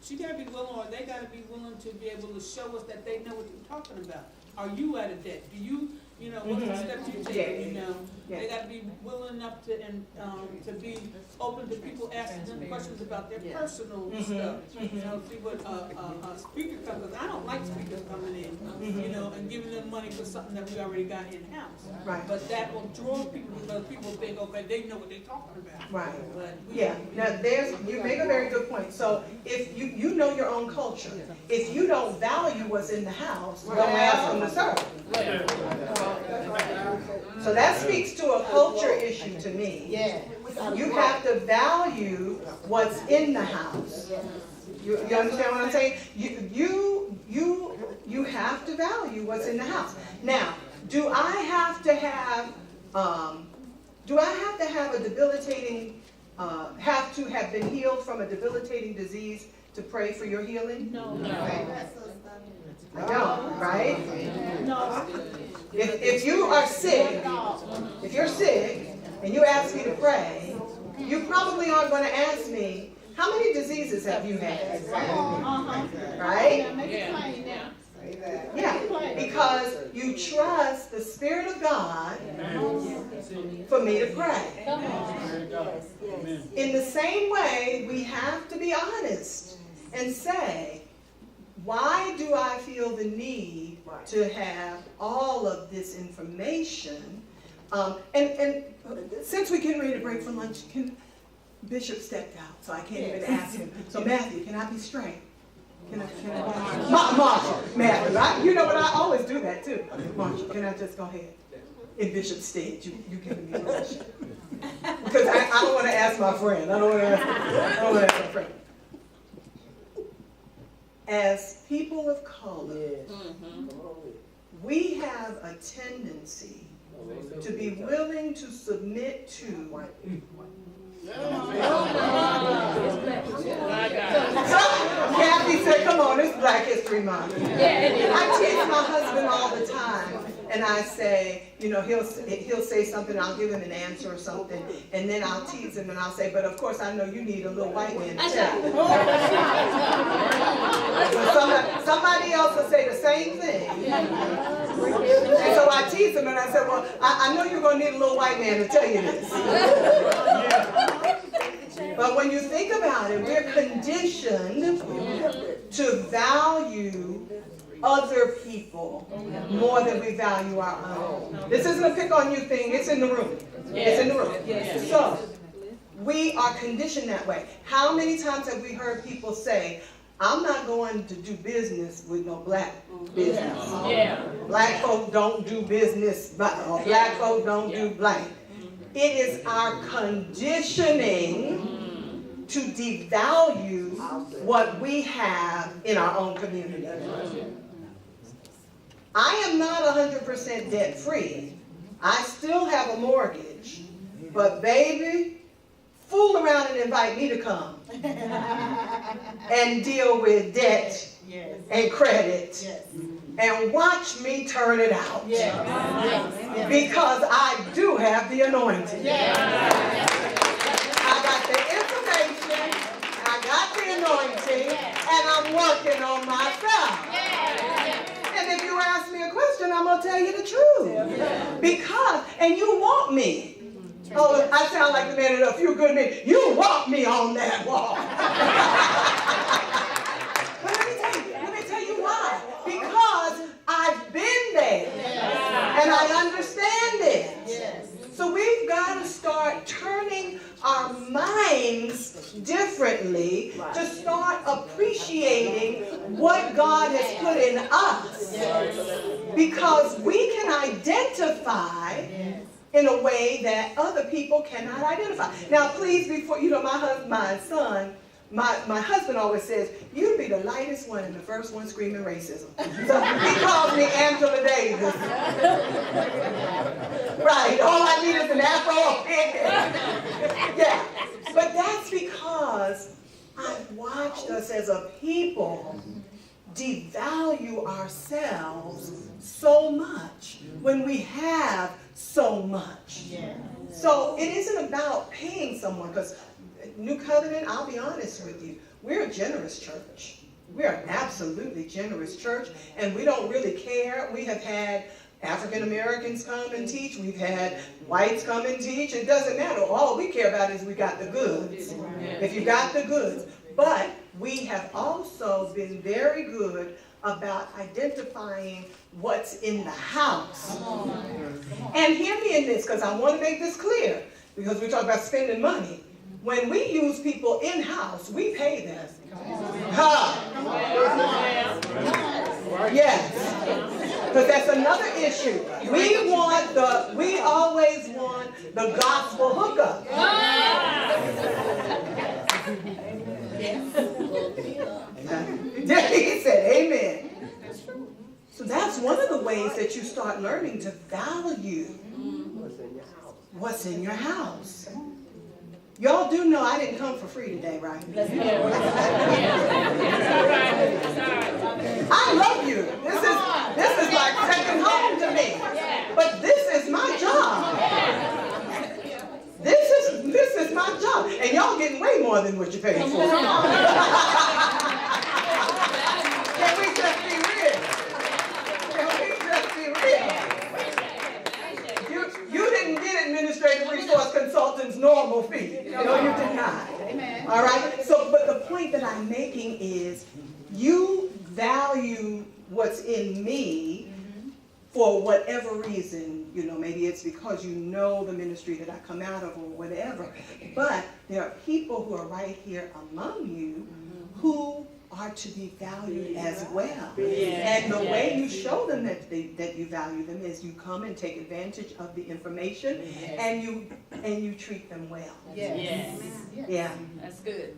she gotta be willing, or they gotta be willing to be able to show us that they know what they're talking about. Are you out of debt? Do you, what's the steps you take, They gotta be willing enough to, and, to be open to people asking them questions about their personal stuff. See what, a speaker comes, because I don't like speakers coming in, and giving them money for something that we already got in-house. Right. But that will draw people, because people think, okay, they know what they're talking about. Right. But Yeah, now you make a very good point. So if you know your own culture, if you don't value what's in the house, don't ask them to serve. So that speaks to a culture issue to me. Yeah. You have to value what's in the house. You understand what I'm saying? You have to value what's in the house. Now, do I have to have a debilitating, have to have been healed from a debilitating disease to pray for your healing? no. I don't, right? No. If you are sick, if you're sick and you ask me to pray, you probably aren't going to ask me, how many diseases have you had? Right? Yeah, because you trust the Spirit of God for me to pray. In the same way, we have to be honest and say, why do I feel the need to have all of this information? And since we're getting ready to break for lunch, Bishop stepped out, so I can't even ask him. So Matthew, can I be straight? Can I? Marshall, Matthew, you know what? I always do that too. Marshall, can I just go ahead? In Bishop's stead, you giving me permission. Because I don't want to ask my friend. I don't want to ask my friend. As people of color, we have a tendency to be willing to submit to Kathy said, come on, it's Black History Month. I tease my husband all the time, and I say, he'll say something, I'll give him an answer or something, and then I'll tease him and I'll say, but of course I know you need a little white man to tell you. Somebody else will say the same thing. And so I tease him and I said, well, I know you're going to need a little white man to tell you this. But when you think about it, we're conditioned to value other people more than we value our own. This isn't a pick on you thing, it's in the room. It's in the room. So, we are conditioned that way. How many times have we heard people say, I'm not going to do business with no black business. Black folk don't do business, or black folk don't do black. It is our conditioning to devalue what we have in our own community. I am not 100% debt free. I still have a mortgage, but baby, fool around and invite me to come and deal with debt and credit and watch me turn it out because I do have the anointing. I got the information, I got the anointing, and I'm working on myself. And if you ask me a question, I'm going to tell you the truth. Because, and you want me. Oh, I sound like the man of a few good men. You want me on that wall. But let me tell you why. Because I've been there. And I understand it. So we've got to start turning our minds differently to start appreciating what God has put in us. Because we can identify in a way that other people cannot identify. Now, please, before, my son, my husband always says, you'd be the lightest one and the first one screaming racism. So he calls me Angela Davis. Right, all I need is an afro. Yeah, but that's because I've watched us as a people devalue ourselves so much when we have so much. So it isn't about paying someone, because New Covenant, I'll be honest with you, we're a generous church. We're an absolutely generous church, and we don't really care. We have had African Americans come and teach. We've had whites come and teach. It doesn't matter. All we care about is we got the goods. If you got the goods. But we have also been very good about identifying what's in the house. And hear me in this, because I want to make this clear, because we talk about spending money. When we use people in-house, we pay them. Yes. Because that's another issue. We always want the gospel hookup. He said, amen. So that's one of the ways that you start learning to value what's in your house. Y'all do know I didn't come for free today, right? I love you. This is like second home to me. But this is my job. This is my job. And y'all getting way more than what you paid for. Can we just be real? Can we just be real? You didn't get administrative resource consultant's normal fee. No, you did not. All right? So, but the point that I'm making is you value what's in me for whatever reason. You know, maybe it's because you know the ministry that I come out of or whatever. But there are people who are right here among you who are to be valued as well. And the way you show them that you value them is you come and take advantage of the information and you treat them well. Yeah. That's good.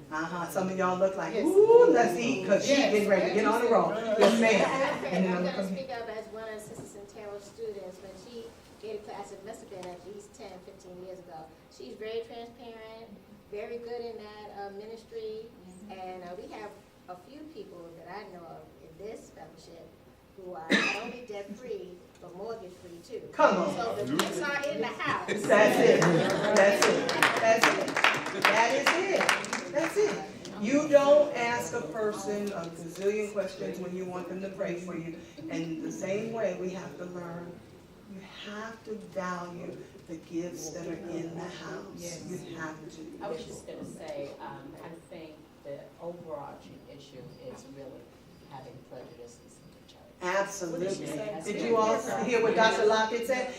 Some of y'all look like, ooh, let's eat, because she's getting ready to get on the roll. Yes, ma'am. And then I'm going to speak up as one of Sister Centero's students when she gave a class at Mustapha at least 10, 15 years ago. She's very transparent, very good in that ministry, and we have a few people that I know of in this fellowship who are not only debt-free, but mortgage-free too. Come on. So the gifts are in the house. That's it. That's it. That's it. That is it. That's it. You don't ask a person a gazillion questions when you want them to pray for you. And the same way, we have to learn. You have to value the gifts that are in the house. You have to. I was just going to say, I think the overarching issue is really having prejudices in the church. Absolutely. Did you all hear what Dr. Lockett said?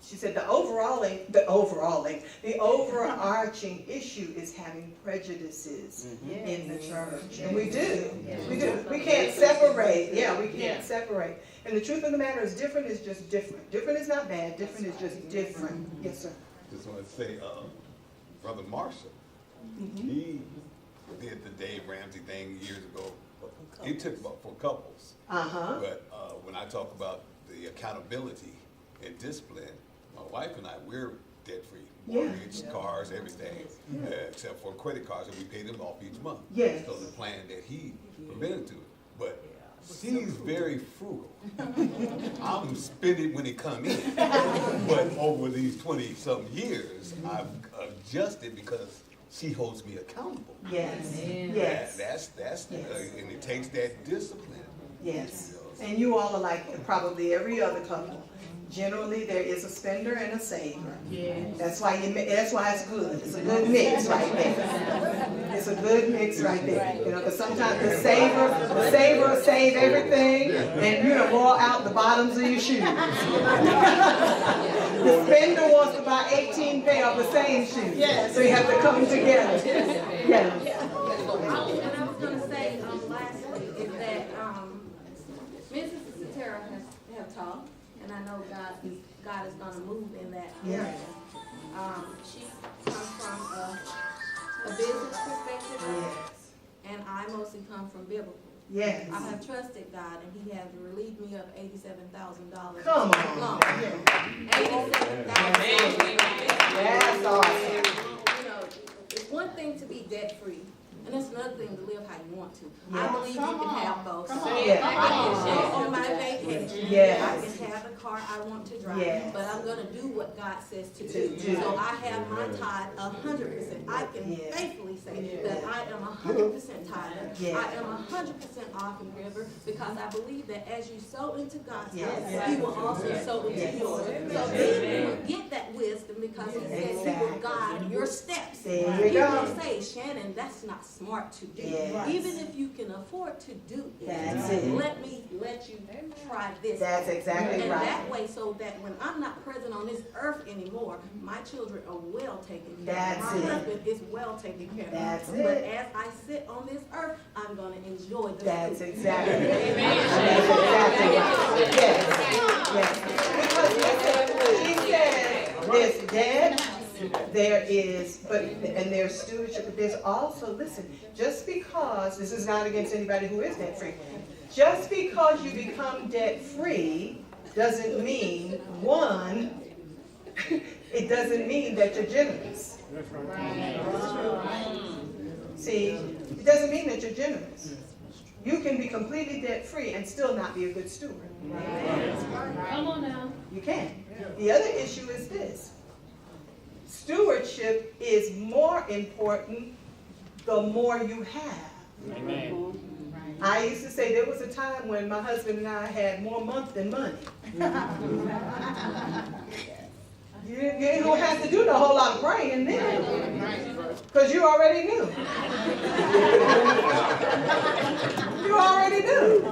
She said the overarching issue is having prejudices in the church. And we do. We do. We can't separate. Yeah, we can't separate. And the truth of the matter is different is just different. Different is not bad. Different is just different. Yes, sir. Just want to say, Brother Marshall, he did the Dave Ramsey thing years ago. He took about for couples. But when I talk about the accountability and discipline, my wife and I, we're debt-free. Mortgage, cars, everything, except for credit cards, and we pay them off each month. Yes. So the plan that he prevented to it. But she's very frugal. I'm spending when it come in. But over these 20-something years, I've adjusted because she holds me accountable. Yes. Yes. That's and it takes that discipline. Yes. And you all are like probably every other couple. Generally, there is a spender and a saver. That's why it's good. It's a good mix right there. It's a good mix right there. You know, because sometimes the saver will save everything, and you know, roll out the bottoms of your shoes. The spender wants to buy 18 pair of the same shoes. So you have to come together. Yeah. And I was going to say lastly is that Mrs. Cetera have talked, and I know God is going to move in that area. She comes from a business perspective, and I mostly come from biblical. Yes. I have trusted God, and He has relieved me of $87,000. Come on. $87,000. That's awesome. You know, it's one thing to be debt free, And it's another thing to live how you want to. I Yeah. believe you can have both. Come So on. Yeah. I can go on my vacation. Yes. I can have the car I want to drive. Yes. But I'm gonna do what God says to To do. do. So I have my tithe 100%. I can Yeah. faithfully say that I am 100% tither. Yeah. I am 100% offering giver because I believe that as you sow into God's Yes. house, He will also sow into Yes. yours. So then you will get that wisdom because He says He will guide your steps. There He you go. will say, Shannon, that's not smart to do. Yes. Even if you can afford to do it, That's it. let you try this. That's exactly And right. that way, so that when I'm not present on this earth anymore, my children are well taken care of. That's My it. husband is well taken care of. That's But it. as I sit on this earth, I'm gonna enjoy the That's fruit. exactly right. That's exactly right. Yes, yes. Because he said, there's debt, there is, and there's stewardship, but there's also, listen, just because, this is not against anybody who is debt free, just because you become debt free doesn't mean, one, it doesn't mean that you're generous. See, it doesn't mean that you're generous. You can be completely debt free and still not be a good steward. Come on now. You can. The other issue is this. Stewardship is more important the more you have. Amen. I used to say there was a time when my husband and I had more month than money. You ain't gonna have to do a whole lot of praying then, because you already knew. You already knew.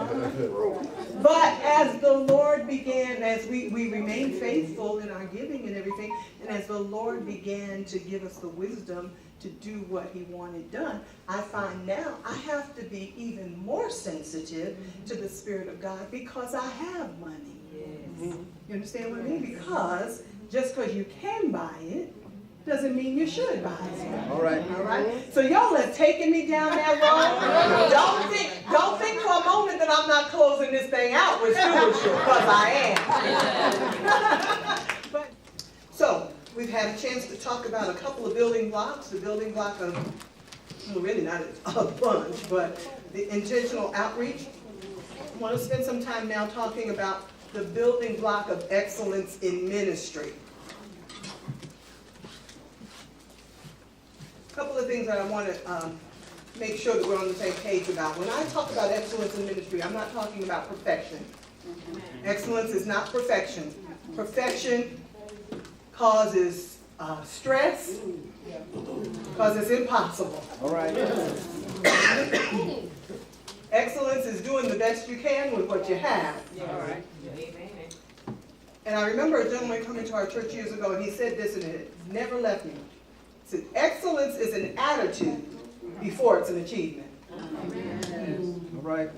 But as the Lord began, as we remained faithful in our giving and everything, and as the Lord began to give us the wisdom to do what He wanted done, I find now I have to be even more sensitive to the Spirit of God because I have money. You understand what I mean? Because just because you can buy it doesn't mean you should buy it. All right. All right? So y'all have taken me down that road. Don't think for a moment that I'm not closing this thing out with stewardship, because I am. So, we've had a chance to talk about a couple of building blocks. The building block of, well, really not a bunch, but the intentional outreach. I want to spend some time now talking about the building block of excellence in ministry. A couple of things that I want to make sure that we're on the same page about. When I talk about excellence in ministry, I'm not talking about perfection. Excellence is not perfection. Perfection causes stress, because it's impossible. All right. Excellence is doing the best you can with what you have. And I remember a gentleman coming to our church years ago, and he said this, and it never left me. He said, excellence is an attitude before it's an achievement. All right.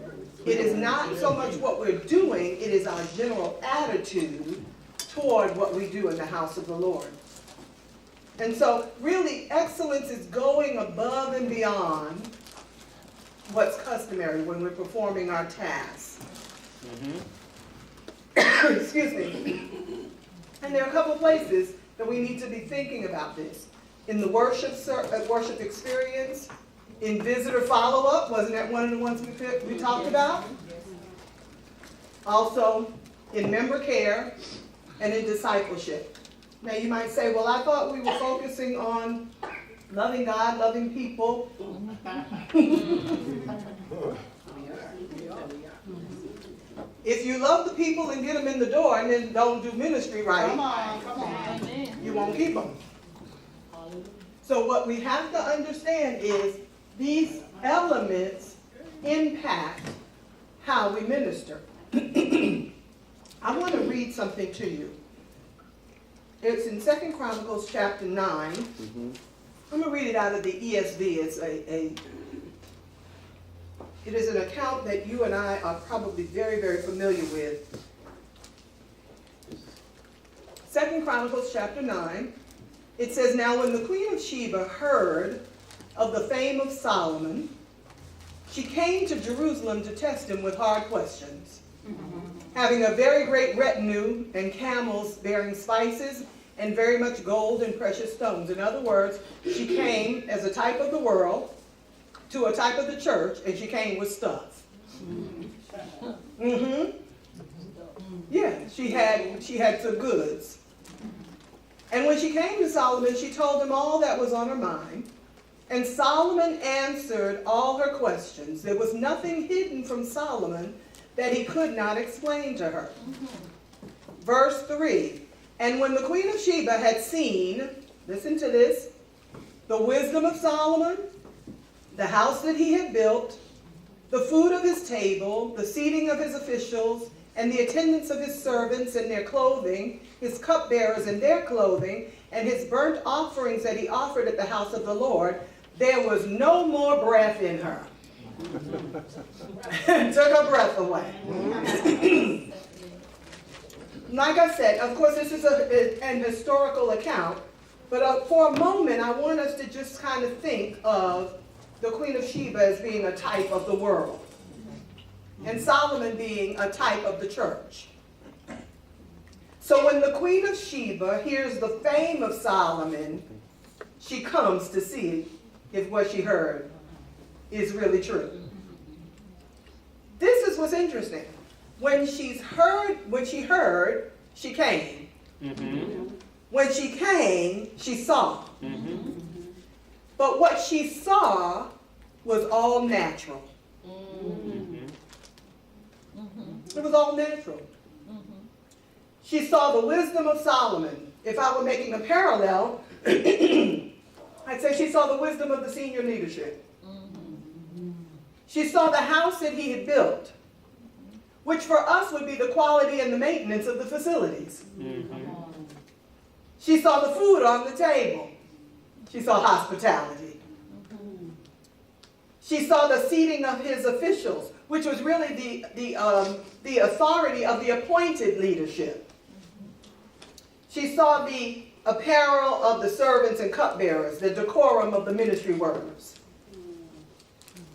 It is not so much what we're doing, it is our general attitude toward what we do in the house of the Lord. And so, really, excellence is going above and beyond what's customary when we're performing our tasks. Excuse me. And there are a couple of places that we need to be thinking about this. In the worship experience, in visitor follow-up, wasn't that one of the ones we talked about? Also, in member care and in discipleship. Now you might say, well, I thought we were focusing on loving God, loving people. If you love the people and get them in the door and then don't do ministry right, you won't keep them. So what we have to understand is these elements impact how we minister. I want to read something to you. It's in 2 Chronicles chapter 9. I'm going to read it out of the ESV. It is an account that you and I are probably very, very familiar with. 2 Chronicles chapter 9. It says, now when the Queen of Sheba heard of the fame of Solomon, she came to Jerusalem to test him with hard questions. Having a very great retinue and camels bearing spices and very much gold and precious stones. In other words, she came as a type of the world to a type of the church, and she came with stuff. Yeah, she had some goods. And when she came to Solomon, she told him all that was on her mind. And Solomon answered all her questions. There was nothing hidden from Solomon that he could not explain to her. Verse 3, and when the Queen of Sheba had seen, listen to this, the wisdom of Solomon, the house that he had built, the food of his table, the seating of his officials, and the attendance of his servants and their clothing, his cupbearers and their clothing, and his burnt offerings that he offered at the house of the Lord, there was no more breath in her. Took her breath away. Like I said, of course, this is an historical account, but for a moment, I want us to just kind of think of the Queen of Sheba as being a type of the world, and Solomon being a type of the church. So when the Queen of Sheba hears the fame of Solomon, she comes to see if what she heard is really true. This is what's interesting. When she heard, she came. When she came, she saw. But what she saw was all natural. It was all natural. She saw the wisdom of Solomon. If I were making a parallel, I'd say she saw the wisdom of the senior leadership. She saw the house that he had built, which for us would be the quality and the maintenance of the facilities. She saw the food on the table. She saw hospitality. She saw the seating of his officials, which was really the authority of the appointed leadership. She saw the apparel of the servants and cupbearers, the decorum of the ministry workers.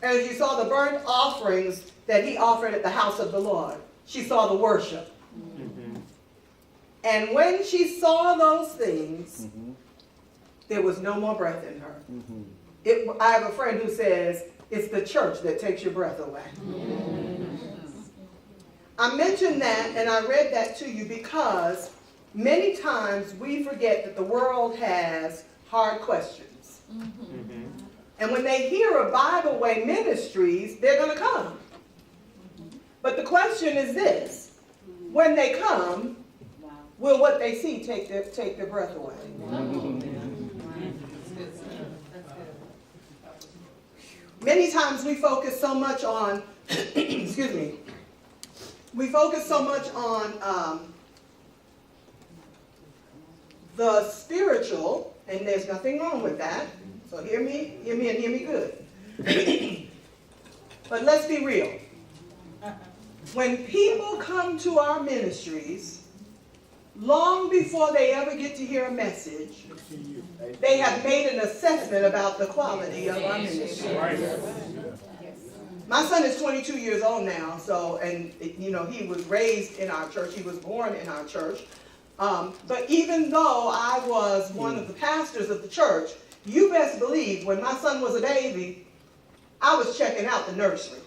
And she saw the burnt offerings that he offered at the house of the Lord. She saw the worship. And when she saw those things, there was no more breath in her. I have a friend who says, it's the church that takes your breath away. I mentioned that and I read that to you because many times we forget that the world has hard questions. And when they hear of Bible Way Ministries, they're going to come. But the question is this: when they come, will what they see take their breath away? Many times we focus so much on, excuse me, we focus so much on the spiritual, and there's nothing wrong with that. So hear me, and hear me good. But let's be real. When people come to our ministries, long before they ever get to hear a message, they have made an assessment about the quality of our ministry. My son is 22 years old now, and he was raised in our church. He was born in our church. But even though I was one of the pastors of the church, you best believe when my son was a baby, I was checking out the nursery.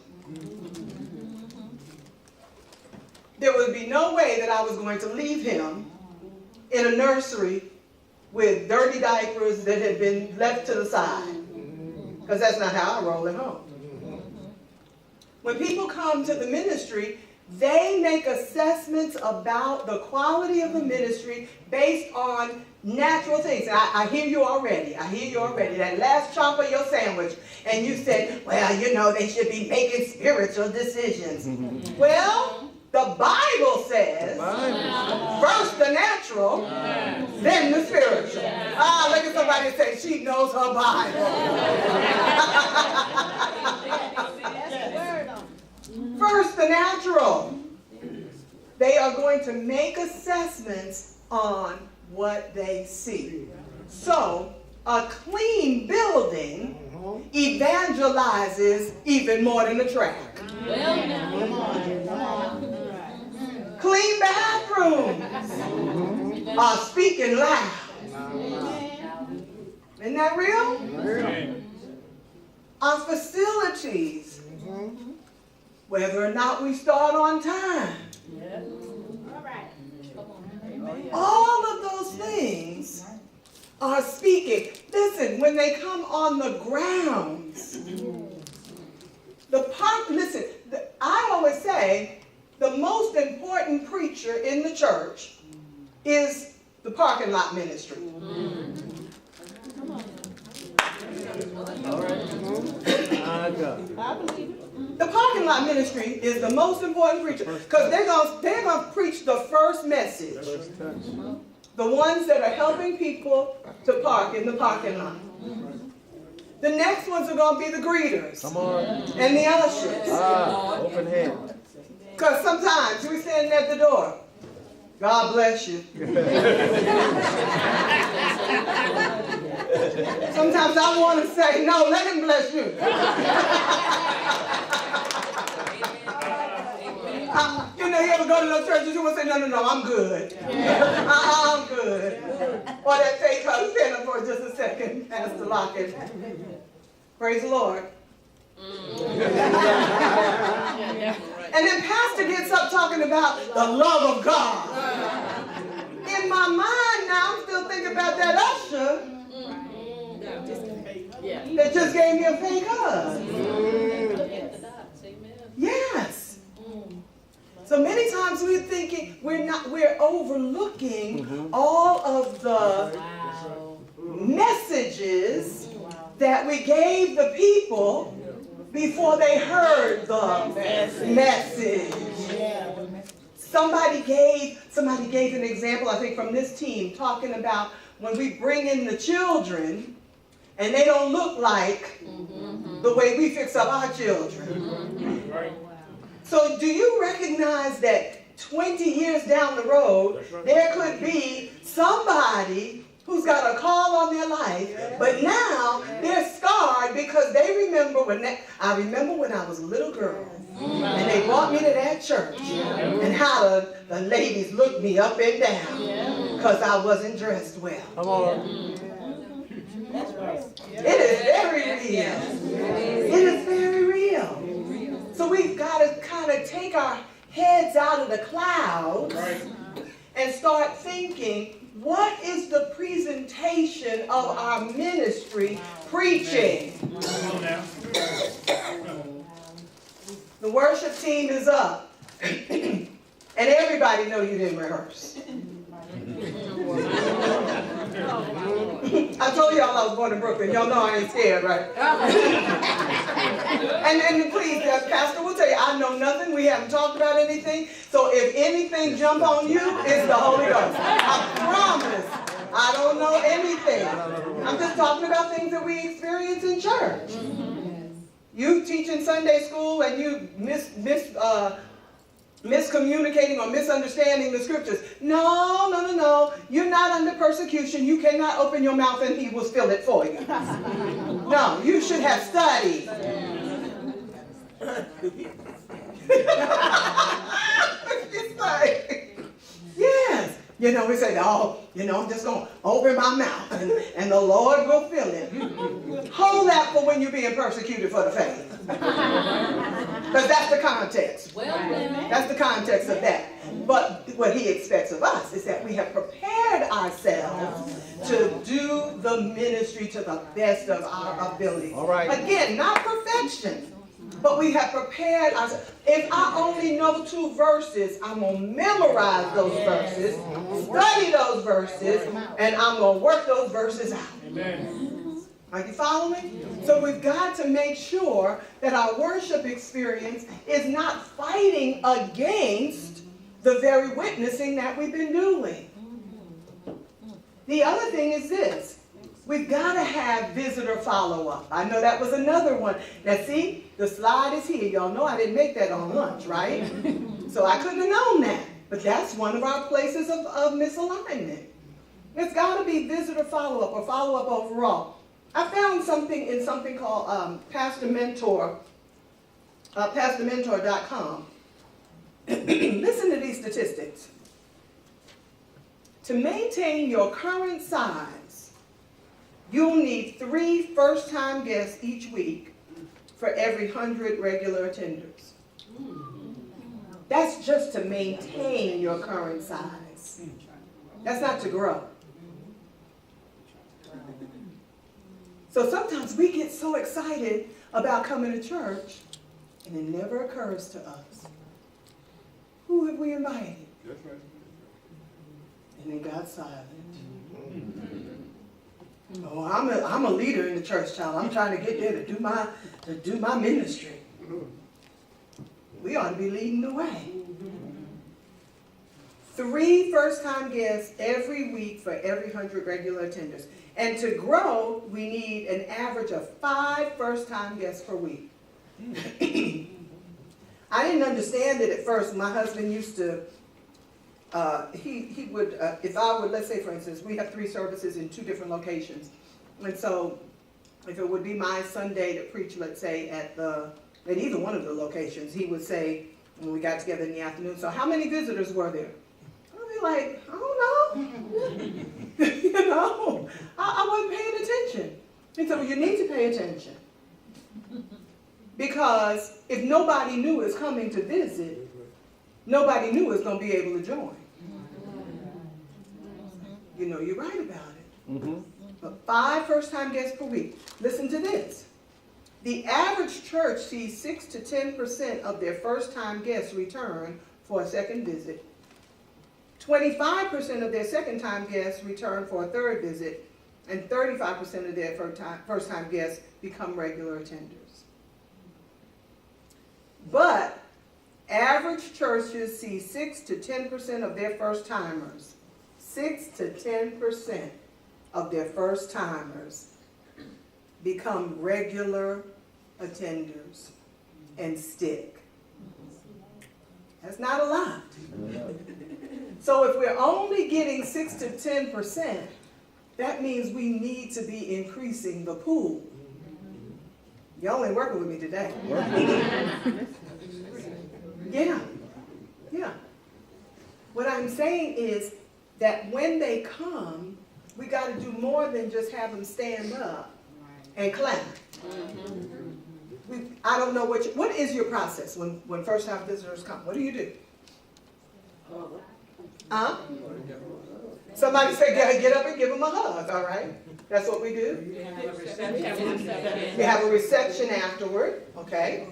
There would be no way that I was going to leave him in a nursery with dirty diapers that had been left to the side, because that's not how I roll at home. When people come to the ministry, they make assessments about the quality of the ministry based on natural things. And I hear you already. That last chomp of your sandwich, and you said, well, they should be making spiritual decisions. Well, the Bible says, first the natural, then the spiritual. Look at somebody and say, she knows her Bible. First the natural. They are going to make assessments on what they see. So, a clean building evangelizes even more than a track. Clean bathrooms are speaking loud. Isn't that real? our facilities, whether or not we start on time. All right. All of those things are speaking. Listen, when they come on the grounds, listen, I always say the most important preacher in the church is the parking lot ministry. The parking lot ministry is the most important preacher because they're gonna preach the first message. The ones that are helping people to park in the parking lot. The next ones are going to be the greeters and the ushers. Open hand. Because sometimes we're standing at the door. God bless you. Sometimes I want to say, no, let him bless you. You ever go to those churches, you want to say, no, I'm good. I'm good. Or that fake hug, stand up for just a second, Pastor Lockett. Praise the Lord. And then Pastor gets up talking about the love of God. In my mind now, I'm still thinking about that usher that just gave me a fake hug. Yes. So many times we're thinking we're overlooking all of the messages that we gave the people before they heard the message. Somebody gave an example, I think, from this team, talking about when we bring in the children and they don't look like the way we fix up our children. So do you recognize that 20 years down the road, there could be somebody who's got a call on their life, but now they're scarred because they remember I remember when I was a little girl, and they brought me to that church, and how the ladies looked me up and down because I wasn't dressed well. Come on. It is very real. It is very real. So we've got to kind of take our heads out of the clouds and start thinking, what is the presentation of our ministry preaching? The worship team is up. And everybody know you didn't rehearse. I told y'all I was born in Brooklyn. Y'all know I ain't scared, right? and please, Pastor will tell you, I know nothing. We haven't talked about anything. So if anything jump on you, it's the Holy Ghost. I promise. I don't know anything. I'm just talking about things that we experience in church. You teach in Sunday school and you miscommunicating or misunderstanding the scriptures. No. You're not under persecution. You cannot open your mouth and he will fill it for you. No, you should have studied. It's like, yes. We say, I'm just going to open my mouth and the Lord will fill it. Hold that for when you're being persecuted for the faith. Because that's the context. That's the context of that. But what he expects of us is that we have prepared ourselves to do the ministry to the best of our ability. All right. Again, not perfection. But we have prepared ourselves. If I only know 2 verses, I'm going to memorize those verses, study those verses, and I'm going to work those verses out. Amen. Are you following me? So we've got to make sure that our worship experience is not fighting against the very witnessing that we've been doing. The other thing is this. We've got to have visitor follow-up. I know that was another one. Now see, the slide is here. Y'all know I didn't make that on lunch, right? So I couldn't have known that. But that's one of our places of misalignment. It's got to be visitor follow-up or follow-up overall. I found something in something called Pastor Mentor, PastorMentor.com. Listen to these statistics. To maintain your current size, you'll need 3 first-time guests each week for every 100 regular attenders. That's just to maintain your current size. That's not to grow. So sometimes we get so excited about coming to church, and it never occurs to us. Who have we invited? That's right. And they got silent. Oh, I'm a leader in the church, child. I'm trying to get there to do my ministry. We ought to be leading the way. 3 first-time guests every week for every 100 regular attenders. And to grow, we need an average of 5 first-time guests per week. I didn't understand it at first. My husband used to, he would, if I would, let's say for instance, we have 3 services in 2 different locations. And so if it would be my Sunday to preach, let's say at either one of the locations, he would say, when we got together in the afternoon, so how many visitors were there? I'd be like, I don't know. You know, I wasn't paying attention. He said, well, you need to pay attention. Because if nobody new is coming to visit, nobody new is going to be able to join. You know, you're right about it. Mm-hmm. But 5 first-time guests per week. Listen to this. The average church sees 6 to 10% of their first-time guests return for a second visit. 25% of their second-time guests return for a third visit, and 35% of their first-time guests become regular attenders. But average churches see 6 to 10% of their first-timers, 6 to 10% of their first-timers become regular attenders and stick. That's not a lot. So if we're only getting 6 to 10%, that means we need to be increasing the pool. Y'all ain't working with me today. Yeah. What I'm saying is that when they come, we got to do more than just have them stand up and clap. I don't know what is your process when first-time visitors come? What do you do? Huh? Somebody say, get up and give them a hug, all right? That's what we do. We have a reception afterward, okay?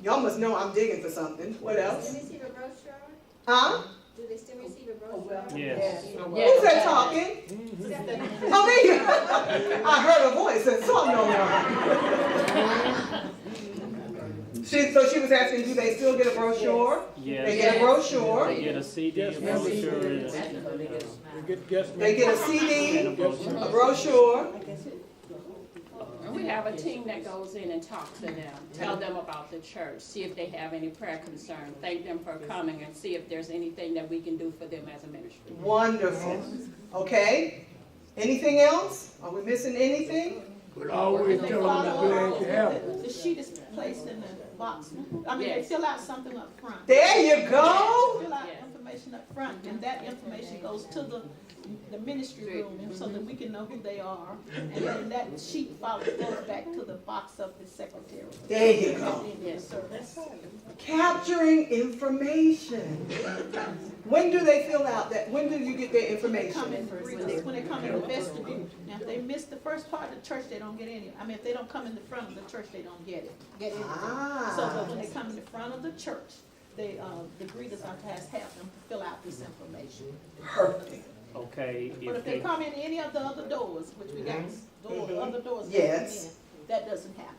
Y'all must know I'm digging for something. What else? Do they receive a brochure? Huh? Do they still receive a brochure? Yes. Who's that talking? Oh, there you go. I heard a voice and saw no one. So she was asking, do they still get a brochure? Yes. They get a brochure. They get a CD, a brochure, They get a CD, a brochure. And we have a team that goes in and talks to them, tell them about the church, see if they have any prayer concern, thank them for coming, and see if there's anything that we can do for them as a ministry. Wonderful. Okay. Anything else? Are we missing anything? But always tell them I'm glad to have them. The sheet is placed in the box. I mean, they Yes. fill out something up front. There you go. Fill out information up front, and that information goes to the ministry room, and so that we can know who they are. And then that sheet goes back to the box of the secretary. There you go. Yes, sir. Capturing information. When do they fill out that? When do you get their information? Come in first. When they come in the vestibule. Now, if they miss the first part of the church, they don't get any. I mean, if they don't come in the front of the church, they don't get anything. So, but when they come in the front of the church, they, the greeters are to have them fill out this information. Perfect. Okay, But if they come in any of the other doors, which we got other doors. Yes. That doesn't happen.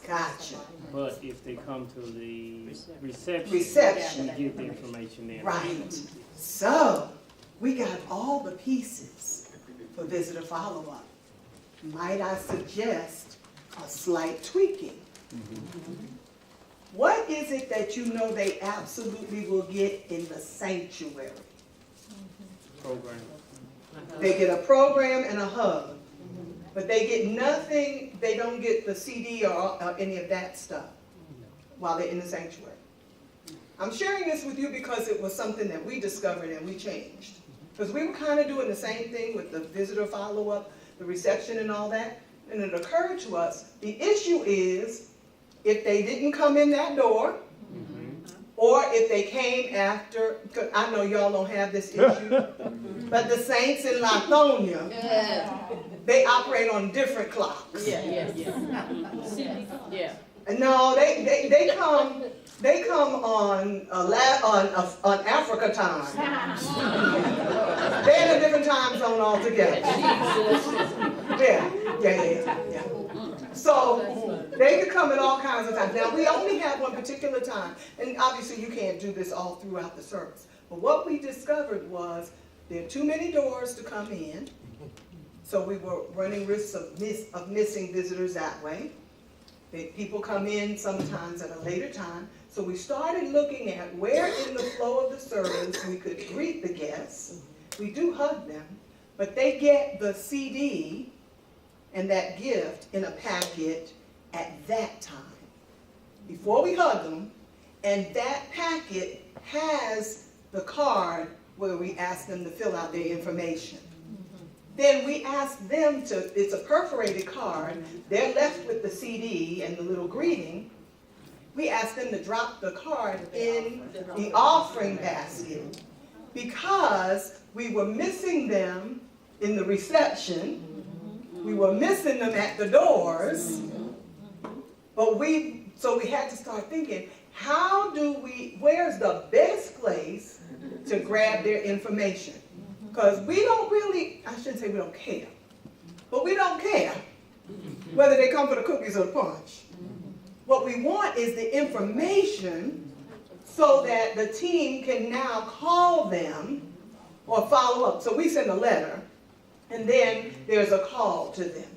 Gotcha. but if they come to the reception, Reception. we get the information there. Right. So, we got all the pieces for visitor follow-up. Might I suggest a slight tweaking? What is it that you know they absolutely will get in the sanctuary? Program. They get a program and a hug, but they get nothing, they don't get the CD or any of that stuff while they're in the sanctuary. I'm sharing this with you because it was something that we discovered and we changed. Because we were kind of doing the same thing with the visitor follow-up, the reception and all that, and it occurred to us, the issue is if they didn't come in that door, or if they came after, 'cause I know y'all don't have this issue, but the saints in Lithonia, they operate on different clocks. Yeah. No, they come on Africa time. They're in a different time zone altogether. Yeah. So they could come at all kinds of times. Now we only have one particular time, and obviously you can't do this all throughout the service. But what we discovered was there are too many doors to come in, so we were running risks of missing visitors that way. People come in sometimes at a later time. So we started looking at where in the flow of the service we could greet the guests. We do hug them, but they get the CD and that gift in a packet at that time, before we hug them, and that packet has the card where we ask them to fill out their information. Then we ask them to, it's a perforated card, they're left with the CD and the little greeting. We ask them to drop the card in the offering basket because we were missing them in the reception, we were missing them at the doors, but so we had to start thinking, where's the best place to grab their information? Because we don't really, I shouldn't say we don't care, but we don't care whether they come for the cookies or the punch. What we want is the information so that the team can now call them or follow up. So we send a letter, and then there's a call to them.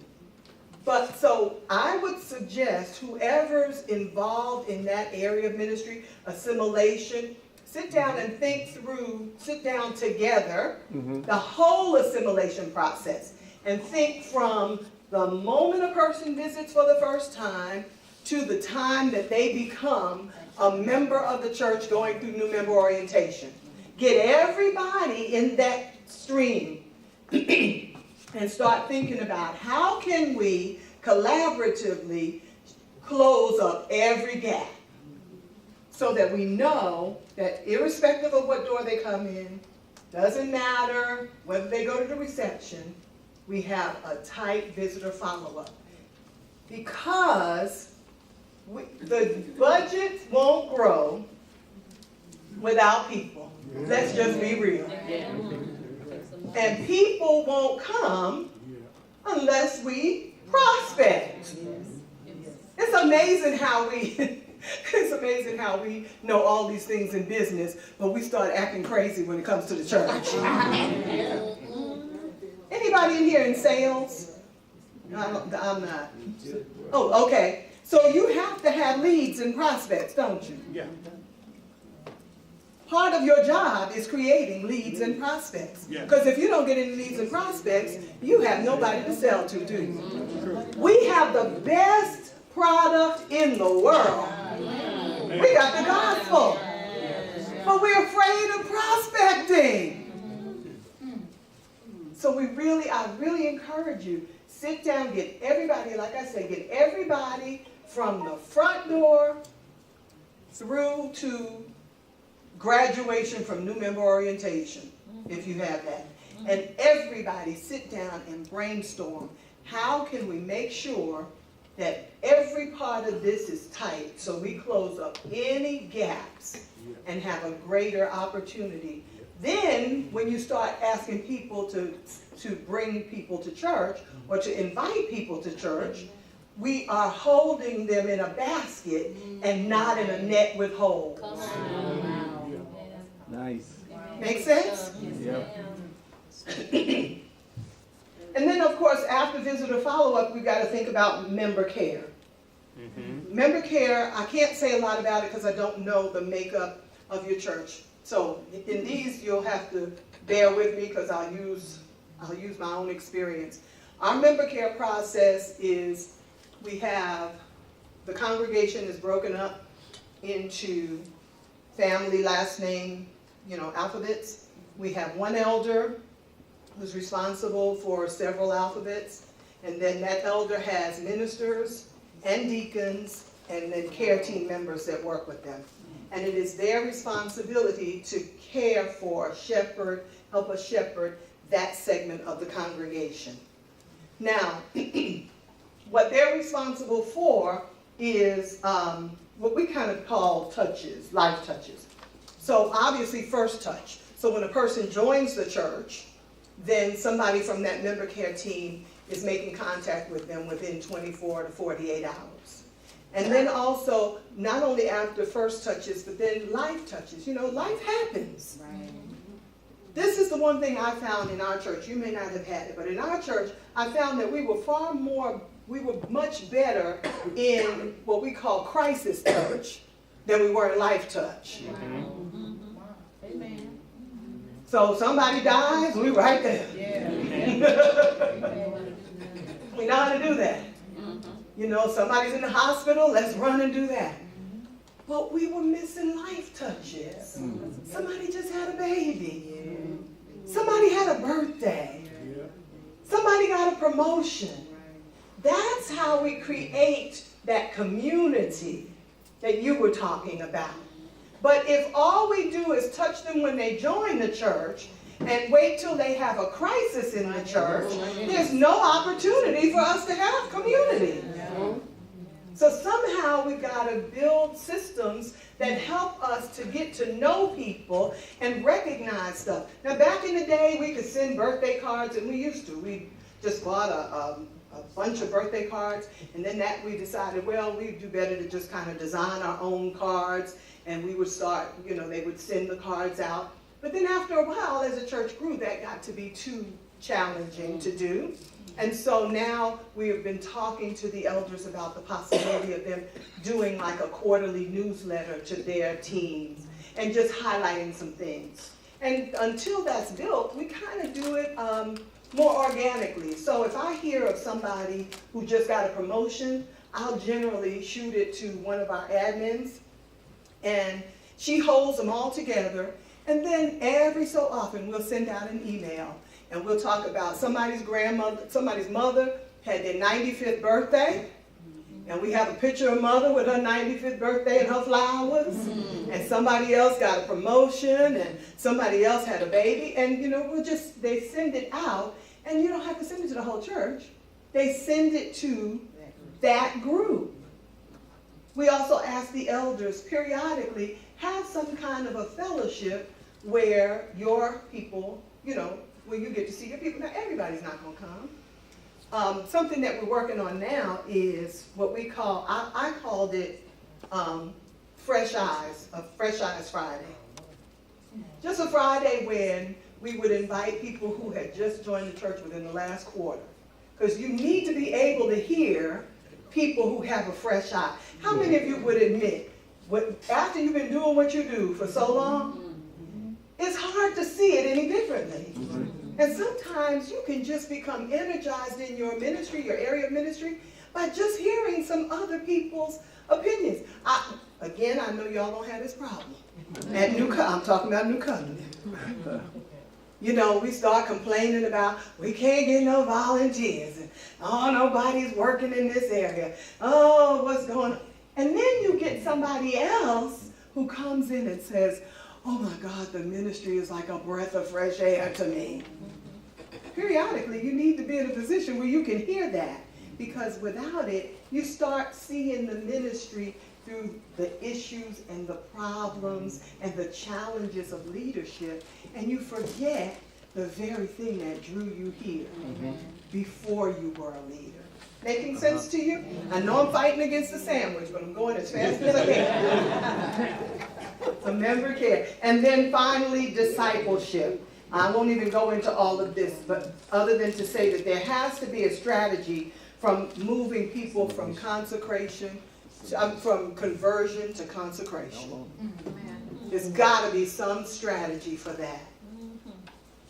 But so I would suggest whoever's involved in that area of ministry, assimilation, sit down and sit down together, the whole assimilation process, and think from the moment a person visits for the first time to the time that they become a member of the church going through new member orientation. Get everybody in that stream and start thinking about how can we collaboratively close up every gap so that we know that irrespective of what door they come in, doesn't matter whether they go to the reception, we have a tight visitor follow-up. Because the budget won't grow without people. Let's just be real. And people won't come unless we prospect. It's amazing how we know all these things in business, but we start acting crazy when it comes to the church. Anybody in here in sales? I'm not. Oh, okay. So you have to have leads and prospects, don't you? Yeah. Part of your job is creating leads and prospects. Because if you don't get any leads and prospects, you have nobody to sell to, do you? We have the best product in the world. We got the gospel. But we're afraid of prospecting. So I really encourage you, sit down, get everybody, like I said, get everybody from the front door through to graduation from new member orientation, if you have that. And everybody sit down and brainstorm, how can we make sure that every part of this is tight so we close up any gaps and have a greater opportunity. Then when you start asking people to bring people to church or to invite people to church, we are holding them in a basket and not in a net with holes. Nice. Make sense? Yep. And then, of course, after visitor follow-up, we've got to think about member care. Member care, I can't say a lot about it because I don't know the makeup of your church. So in these, you'll have to bear with me because I'll use my own experience. Our member care process is we have, the congregation is broken up into family, last name, alphabets. We have one elder who's responsible for several alphabets, and then that elder has ministers and deacons and then care team members that work with them. And it is their responsibility to care for, shepherd, help us shepherd that segment of the congregation. Now, what they're responsible for is what we kind of call touches, life touches. So obviously first touch. So when a person joins the church, then somebody from that member care team is making contact with them within 24 to 48 hours. And then also, not only after first touches, but then life touches. You know, life happens. Right. This is the one thing I found in our church. You may not have had it, but in our church, I found that we were much better in what we call crisis touch than we were in life touch. Amen. So somebody dies, we right there. We know how to do that. You know, somebody's in the hospital, let's run and do that. But we were missing life touches. Somebody just had a baby. Somebody had a birthday. Somebody got a promotion. That's how we create that community that you were talking about. But if all we do is touch them when they join the church and wait till they have a crisis in the church, there's no opportunity for us to have community. So somehow we've got to build systems that help us to get to know people and recognize stuff. Now back in the day, we could send birthday cards, and we used to. We just bought a bunch of birthday cards, and then that we decided, well, we'd do better to just kind of design our own cards, and we would start, you know, they would send the cards out. But then after a while, as the church grew, that got to be too challenging to do. And so now we have been talking to the elders about the possibility of them doing like a quarterly newsletter to their teams and just highlighting some things. And until that's built, we kind of do it more organically. So if I hear of somebody who just got a promotion, I'll generally shoot it to one of our admins, and she holds them all together. And then every so often we'll send out an email, and we'll talk about somebody's grandmother, somebody's mother had their 95th birthday, and we have a picture of mother with her 95th birthday and her flowers, and somebody else got a promotion, and somebody else had a baby, and you know, they send it out, and you don't have to send it to the whole church. They send it to that group. We also ask the elders periodically, have some kind of a fellowship where your people, you know, where you get to see your people. Now, everybody's not going to come. Something that we're working on now is what we call, I called it Fresh Eyes, a Fresh Eyes Friday. Just a Friday when we would invite people who had just joined the church within the last quarter. Because you need to be able to hear people who have a fresh eye. How many of you would admit, after you've been doing what you do for so long, it's hard to see it any differently. And sometimes you can just become energized in your ministry, your area of ministry, by just hearing some other people's opinions. I know y'all don't have this problem. I'm talking about New Covenant. You know, we start complaining about we can't get no volunteers. And, oh, nobody's working in this area. Oh, what's going on? And then you get somebody else who comes in and says, oh my God, the ministry is like a breath of fresh air to me. Periodically, you need to be in a position where you can hear that, because without it, you start seeing the ministry through the issues and the problems and the challenges of leadership, and you forget the very thing that drew you here before you were a leader. Making sense to you? I know I'm fighting against the sandwich, but I'm going as fast as I can. So member care. And then finally, discipleship. I won't even go into all of this, but other than to say that there has to be a strategy from moving people from consecration, from conversion to consecration. There's got to be some strategy for that.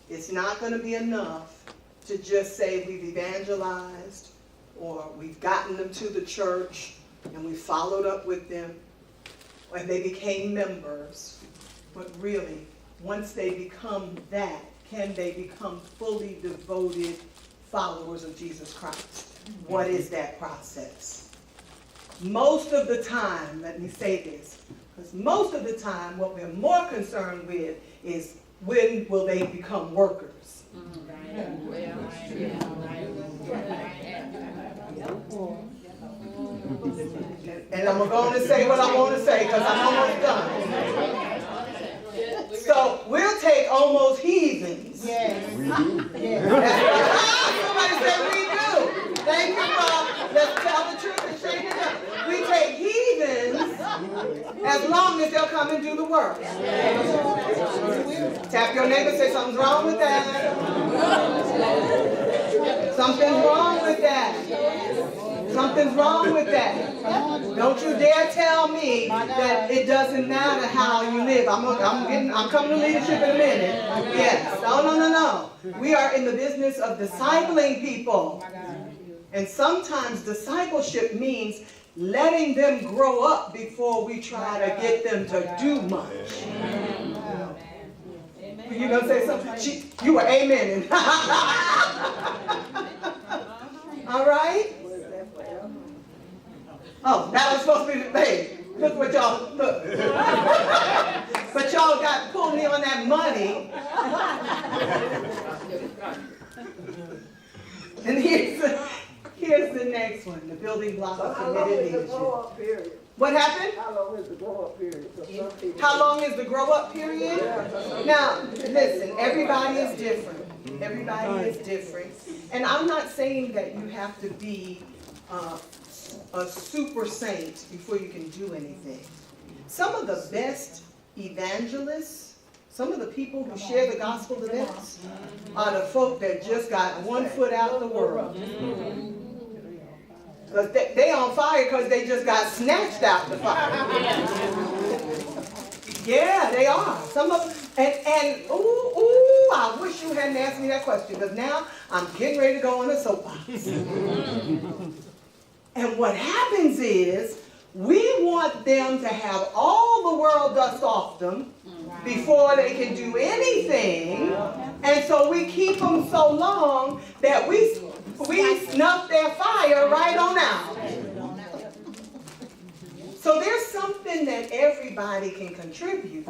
It's not going to be enough to just say we've evangelized, or we've gotten them to the church, and we followed up with them, and they became members. But really, once they become that, can they become fully devoted followers of Jesus Christ? What is that process? most of the time, let me say this, because most of the time what we're more concerned with is when will they become workers. And I'm going to say what I want to say because I'm almost done. So we'll take almost heathens. Yes. Somebody said we do. Thank you, Bob. Let's tell the truth and shake it up. We take heathens as long as they'll come and do the work. Tap your neighbor, say something's wrong with that. Something's wrong with that. Something's wrong with that. Don't you dare tell me that it doesn't matter how you live. I'm coming to leadership in a minute. Yes. No. We are in the business of discipling people. And sometimes discipleship means letting them grow up before we try to get them to do much. You gonna say something? You were amening. All right? Oh, that was supposed to be the thing. Look what y'all, look. But y'all got pulled me on that money. And here's the next one, the building block of committed leadership. What happened? How long is the grow-up period? How long is the grow-up period? Now, listen, everybody is different. Everybody is different. And I'm not saying that you have to be a super saint before you can do anything. Some of the best evangelists, some of the people who share the gospel the best, are the folk that just got one foot out the world. Because they on fire because they just got snatched out the fire. Yeah, they are. Some of them, and I wish you hadn't asked me that question because now I'm getting ready to go on a soapbox. And what happens is we want them to have all the world dust off them before they can do anything. And so we keep them so long that we snuff their fire right on out. So there's something that everybody can contribute.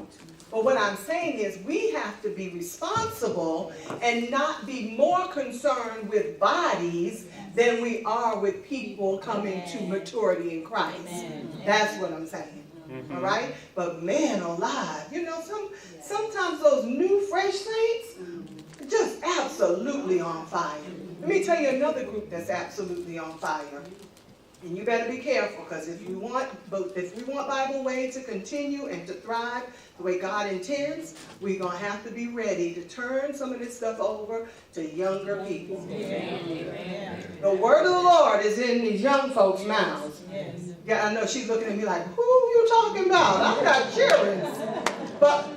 But what I'm saying is we have to be responsible and not be more concerned with bodies than we are with people coming to maturity in Christ. That's what I'm saying. All right? But man alive, you know, sometimes those new fresh saints are just absolutely on fire. Let me tell you another group that's absolutely on fire. And you better be careful, because if we want Bible Way to continue and to thrive the way God intends, we're going to have to be ready to turn some of this stuff over to younger people. Amen. The word of the Lord is in these young folks' mouths. Yeah, I know she's looking at me like, who are you talking about? I've got children. But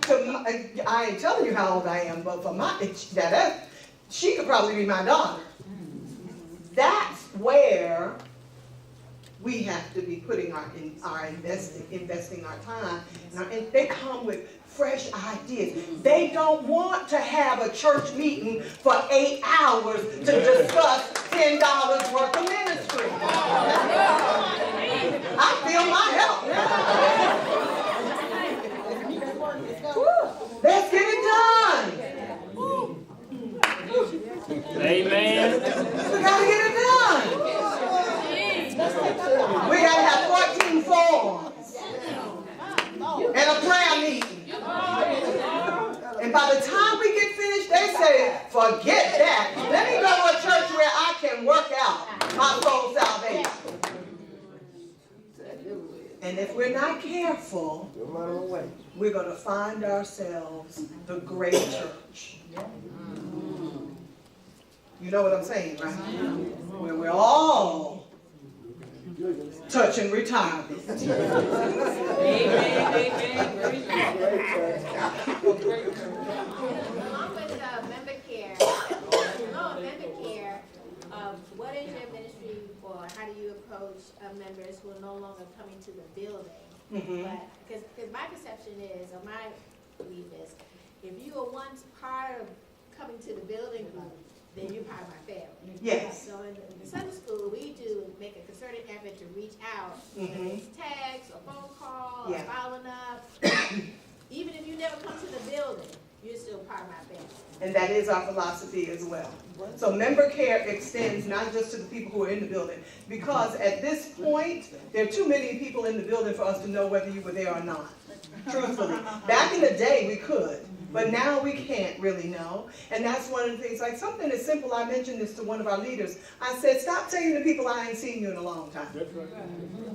I ain't telling you how old I am, but for she could probably be my daughter. That's where we have to be putting investing our time. And they come with fresh ideas. They don't want to have a church meeting for 8 hours to discuss $10 worth of ministry. I feel my help. Let's get it done. Amen. We gotta get it done. We gotta have 14 forms and a prayer meeting. And by the time we get finished, they say, forget that. Let me go to a church where I can work out my soul salvation. And if we're not careful, we're going to find ourselves the great church. You know what I'm saying, right? Where we're all touching retirement. Along with member care, what is your ministry for? How do you approach members who are no longer coming to the building? Because my perception is, or my belief is, if you were once part of coming to the building group, then you're part of my family. Yes. So in Sunday school, we do make a concerted effort to reach out, whether it's text, or phone call, or Yeah. following up. Even if you never come to the building, you're still part of my family. And that is our philosophy as well. So member care extends not just to the people who are in the building, because at this point, there are too many people in the building for us to know whether you were there or not, truthfully. Back in the day, we could, but now we can't really know. And that's one of the things, like something as simple, I mentioned this to one of our leaders. I said, stop saying to people, I ain't seen you in a long time.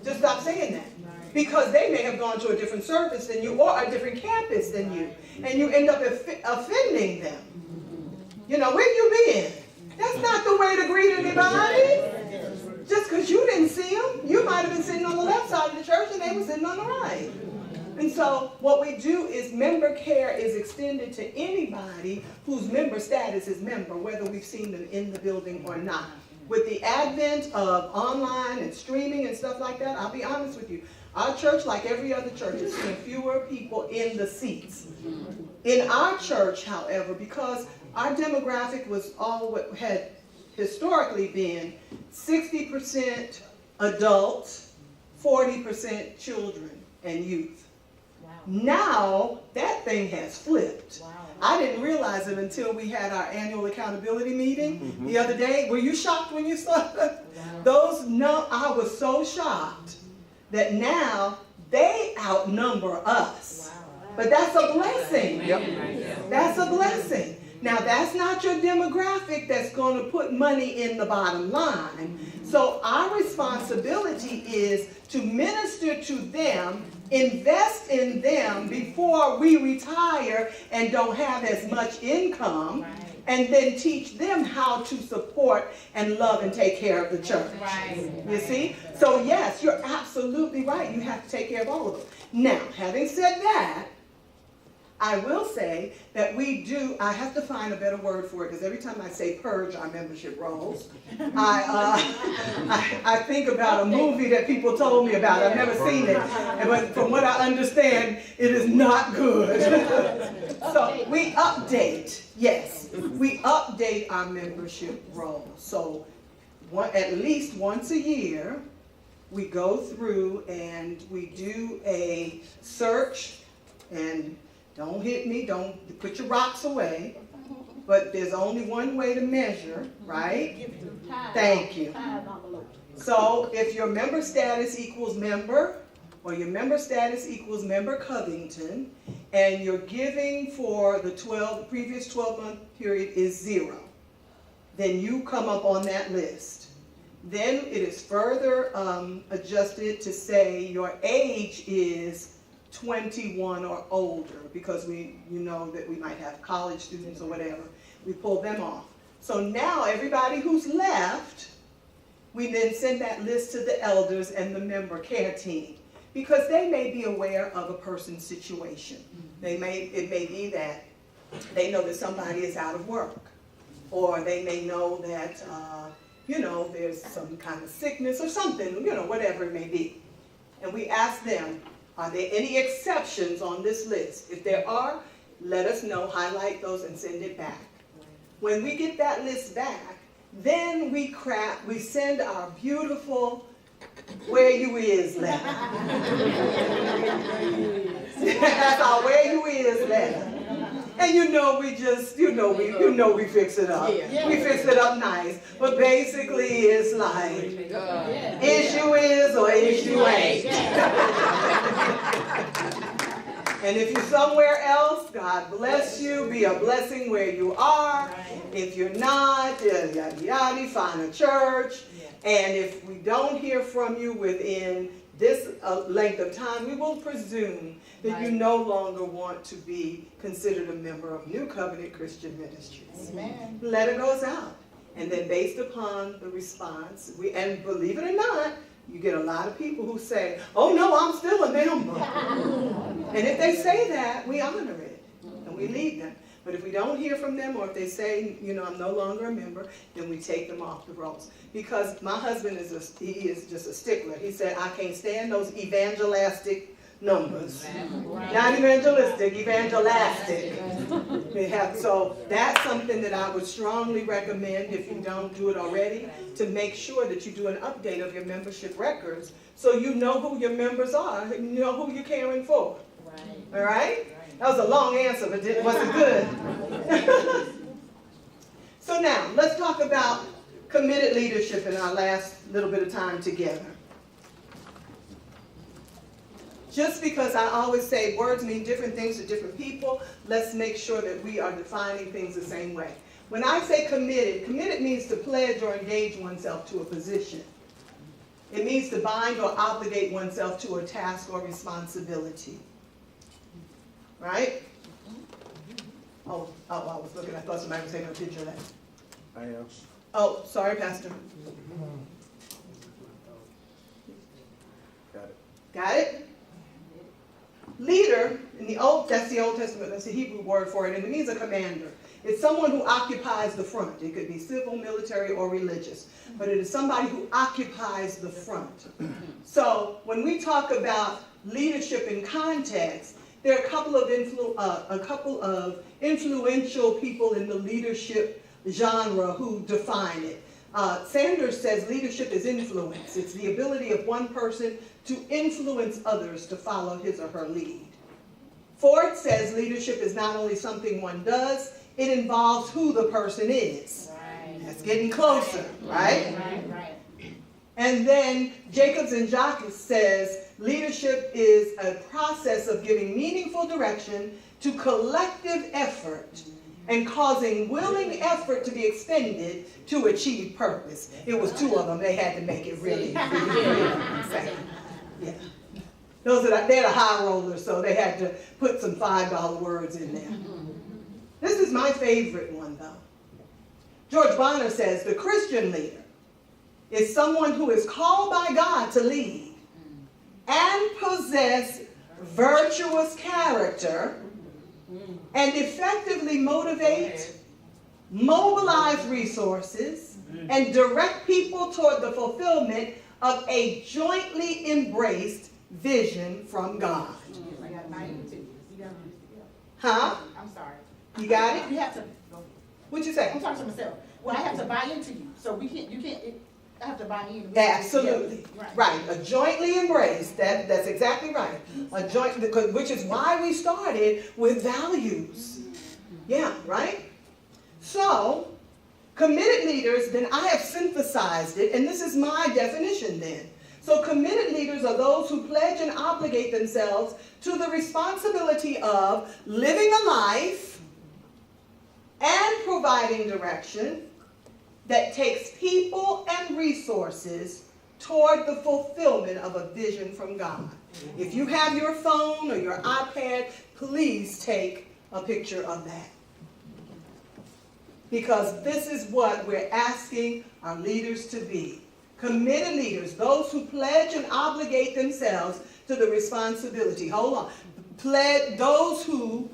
Just stop saying that. Because they may have gone to a different service than you or a different campus than you. And you end up offending them. You know, where you been? That's not the way to greet anybody. Just because you didn't see them, you might have been sitting on the left side of the church and they were sitting on the right. And so what we do is member care is extended to anybody whose member status is member, whether we've seen them in the building or not. With the advent of online and streaming and stuff like that, I'll be honest with you, our church, like every other church, is seeing fewer people in the seats. In our church, however, because our demographic was all what had historically been 60% adults, 40% children and youth. Wow. Now, that thing has flipped. Wow. I didn't realize it until we had our annual accountability meeting the other day. Were you shocked when you saw that? I was so shocked that now they outnumber us. But that's a blessing. That's a blessing. Now, that's not your demographic that's going to put money in the bottom line. So our responsibility is to minister to them, invest in them before we retire and don't have as much income, and then teach them how to support and love and take care of the church. You see? So yes, you're absolutely right. You have to take care of all of them. Now, having said that, I will say that I have to find a better word for it, because every time I say purge our membership rolls, I think about a movie that people told me about. I've never seen it, but from what I understand, it is not good. So we update, yes, we update our membership rolls. So at least once a year, we go through and we do a search, and don't hit me, don't put your rocks away, but there's only one way to measure, right? Thank you. So if your member status equals member, or your member status equals member Covington, and your giving for the previous 12-month period is 0, then you come up on that list. Then it is further adjusted to say your age is 21 or older, because you know that we might have college students or whatever. We pull them off. So now everybody who's left, we then send that list to the elders and the member care team, because they may be aware of a person's situation. It may be that they know that somebody is out of work, or they may know that there's some kind of sickness or something, whatever it may be. And we ask them, are there any exceptions on this list? If there are, let us know, highlight those, and send it back. When we get that list back, then we send our beautiful "Where You Is" letter. That's our "Where You Is" letter. And we fix it up. We fix it up nice. But basically it's like, issue is or issue ain't. And if you're somewhere else, God bless you. Be a blessing where you are. If you're not, find a church. And if we don't hear from you within this length of time, we will presume that you no longer want to be considered a member of New Covenant Christian Ministries. Amen. Letter goes out. And then based upon the response, and believe it or not, you get a lot of people who say, oh no, I'm still a member. And if they say that, we honor it and we leave them. But if we don't hear from them, or if they say, I'm no longer a member, then we take them off the rolls. Because my husband he is just a stickler. He said, I can't stand those evangelistic numbers. Not evangelistic, evangelastic. So that's something that I would strongly recommend, if you don't do it already, to make sure that you do an update of your membership records so you know who your members are, and you know who you're caring for. All right? That was a long answer, but it wasn't good. So now, let's talk about committed leadership in our last little bit of time together. Just because I always say words mean different things to different people, let's make sure that we are defining things the same way. When I say committed, committed means to pledge or engage oneself to a position. It means to bind or obligate oneself to a task or responsibility. Right? Oh, I was looking, I thought somebody was taking a picture of that. I am. Oh, sorry, Pastor. Got it. Got it? Leader, that's the Old Testament, that's the Hebrew word for it, and it means a commander. It's someone who occupies the front. It could be civil, military, or religious, but it is somebody who occupies the front. So when we talk about leadership in context, there are a couple of influential people in the leadership genre who define it. Sanders says leadership is influence. It's the ability of one person to influence others to follow his or her lead. Ford says leadership is not only something one does, it involves who the person is. Right. That's getting closer, right? Right. And then Jacobs and Jacques says leadership is a process of giving meaningful direction to collective effort and causing willing effort to be expended to achieve purpose. It was two of them. They had to make it really insane. Yeah. They're the high rollers, so they had to put some $5 words in there. This is my favorite one, though. George Bonner says the Christian leader is someone who is called by God to lead and possess virtuous character and effectively motivate, mobilize resources, and direct people toward the fulfillment of a jointly embraced vision from God. Huh? I'm sorry. You got it? You have to. What'd you say? I'm talking to myself. Well, I have to buy into you, so you can't. I have to buy in. Absolutely. Right. A jointly embraced. That's exactly right. A joint, which is why we started with values. Yeah, right? So, committed leaders, then I have synthesized it, and this is my definition then. So committed leaders are those who pledge and obligate themselves to the responsibility of living a life and providing direction that takes people and resources toward the fulfillment of a vision from God. If you have your phone or your iPad, please take a picture of that. Because this is what we're asking our leaders to be. Committed leaders, those who pledge and obligate themselves to the responsibility. Hold on. Those who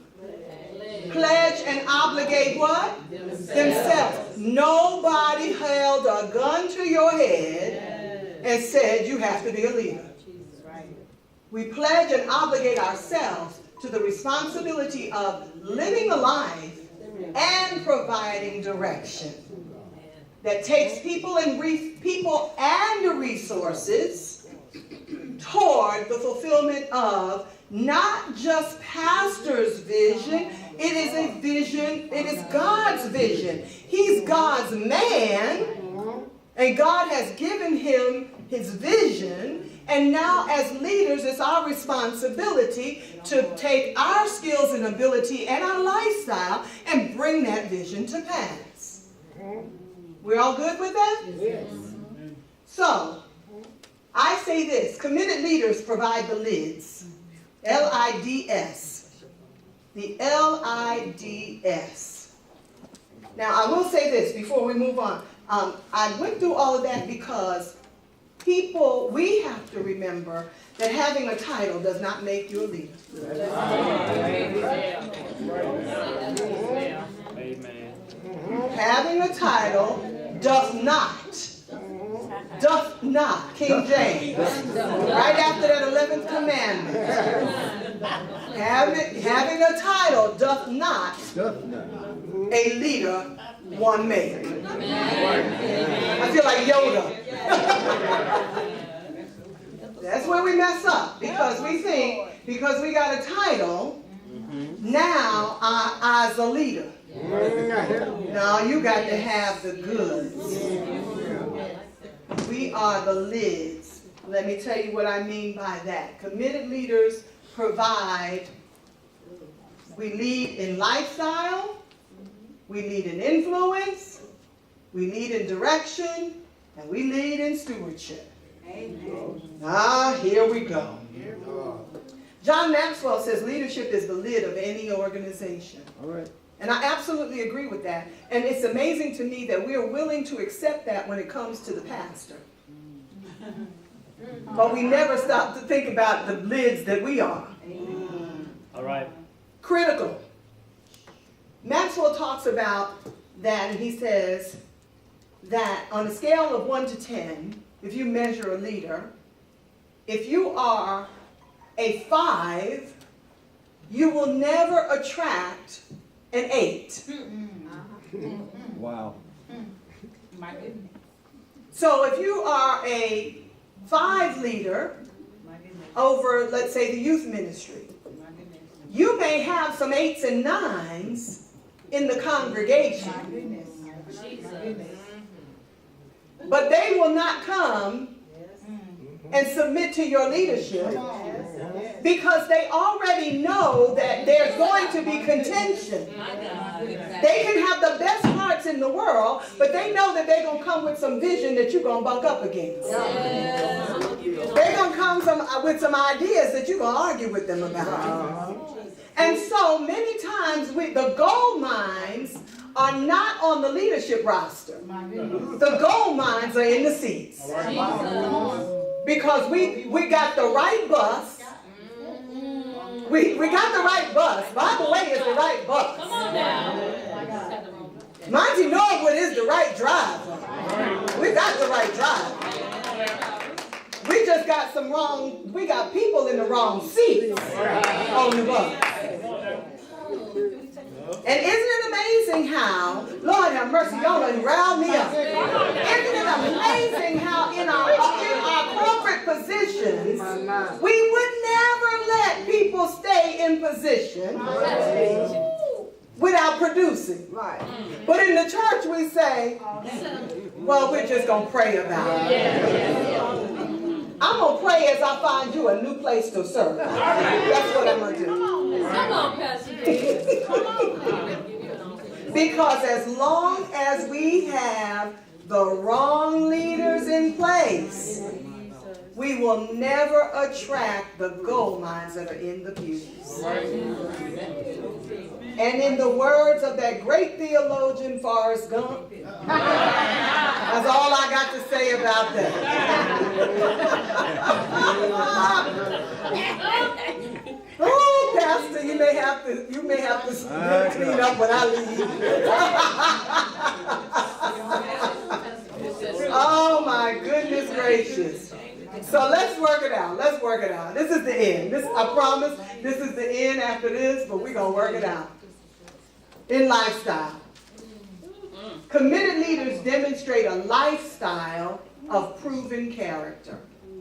pledge and obligate what? Themselves. Nobody held a gun to your head and said you have to be a leader. We pledge and obligate ourselves to the responsibility of living a life and providing direction that takes people and resources toward the fulfillment of not just pastor's vision. It is a vision, it is God's vision. He's God's man, and God has given him his vision, and now as leaders, it's our responsibility to take our skills and ability and our lifestyle and bring that vision to pass. We're all good with that? Yes. So, I say this, committed leaders provide the lids. L-I-D-S. The L-I-D-S. Now, I will say this before we move on. I went through all of that because we have to remember that having a title does not make you a leader. Amen. Having a title does not doth not, King James, right after that 11th commandment, having a title doth not a leader one make. I feel like Yoda. That's where we mess up, because we think, because we got a title, now I's a leader. No, you got to have the goods. We are the lids. Let me tell you what I mean by that. Committed leaders provide, we lead in lifestyle, we lead in influence, we lead in direction, and we lead in stewardship. Amen. Here we go. John Maxwell says leadership is the lid of any organization. All right. And I absolutely agree with that. And it's amazing to me that we are willing to accept that when it comes to the pastor. But we never stop to think about the lids that we are. All right. Critical. Maxwell talks about that, and he says that on a scale of 1 to 10, if you measure a leader, if you are a 5, you will never attract an 8. Wow. My goodness. So if you are a 5 leader over, let's say, the youth ministry, you may have some 8s and 9s in the congregation. But they will not come and submit to your leadership because they already know that there's going to be contention. They can have the best hearts in the world, but they know that they're going to come with some vision that you're going to bunk up against. They're going to come with some ideas that you're going to argue with them about. And so many times the gold mines are not on the leadership roster. The gold mines are in the seats. Because we got the right bus. We got the right bus. By the way, it's the right bus. Come on now. Monty Norwood is the right driver. We got the right driver. We just got we got people in the wrong seats on the bus. And isn't it amazing how, Lord have mercy, y'all done riled me up. Isn't it amazing how in our corporate positions, we would never let people stay in position without producing. But in the church we say, well, we're just going to pray about it. I'm going to pray as I find you a new place to serve. That's what I'm going to do. Come on, Pastor. Because as long as we have the wrong leaders in place, we will never attract the gold mines that are in the pews. And in the words of that great theologian Forrest Gump, that's all I got to say about that. Oh, Pastor, you may have to clean up when I leave. Oh my goodness gracious. So let's work it out. Let's work it out. This is the end. I promise this is the end after this, but we're going to work it out. In lifestyle. Committed leaders demonstrate a lifestyle of proven character.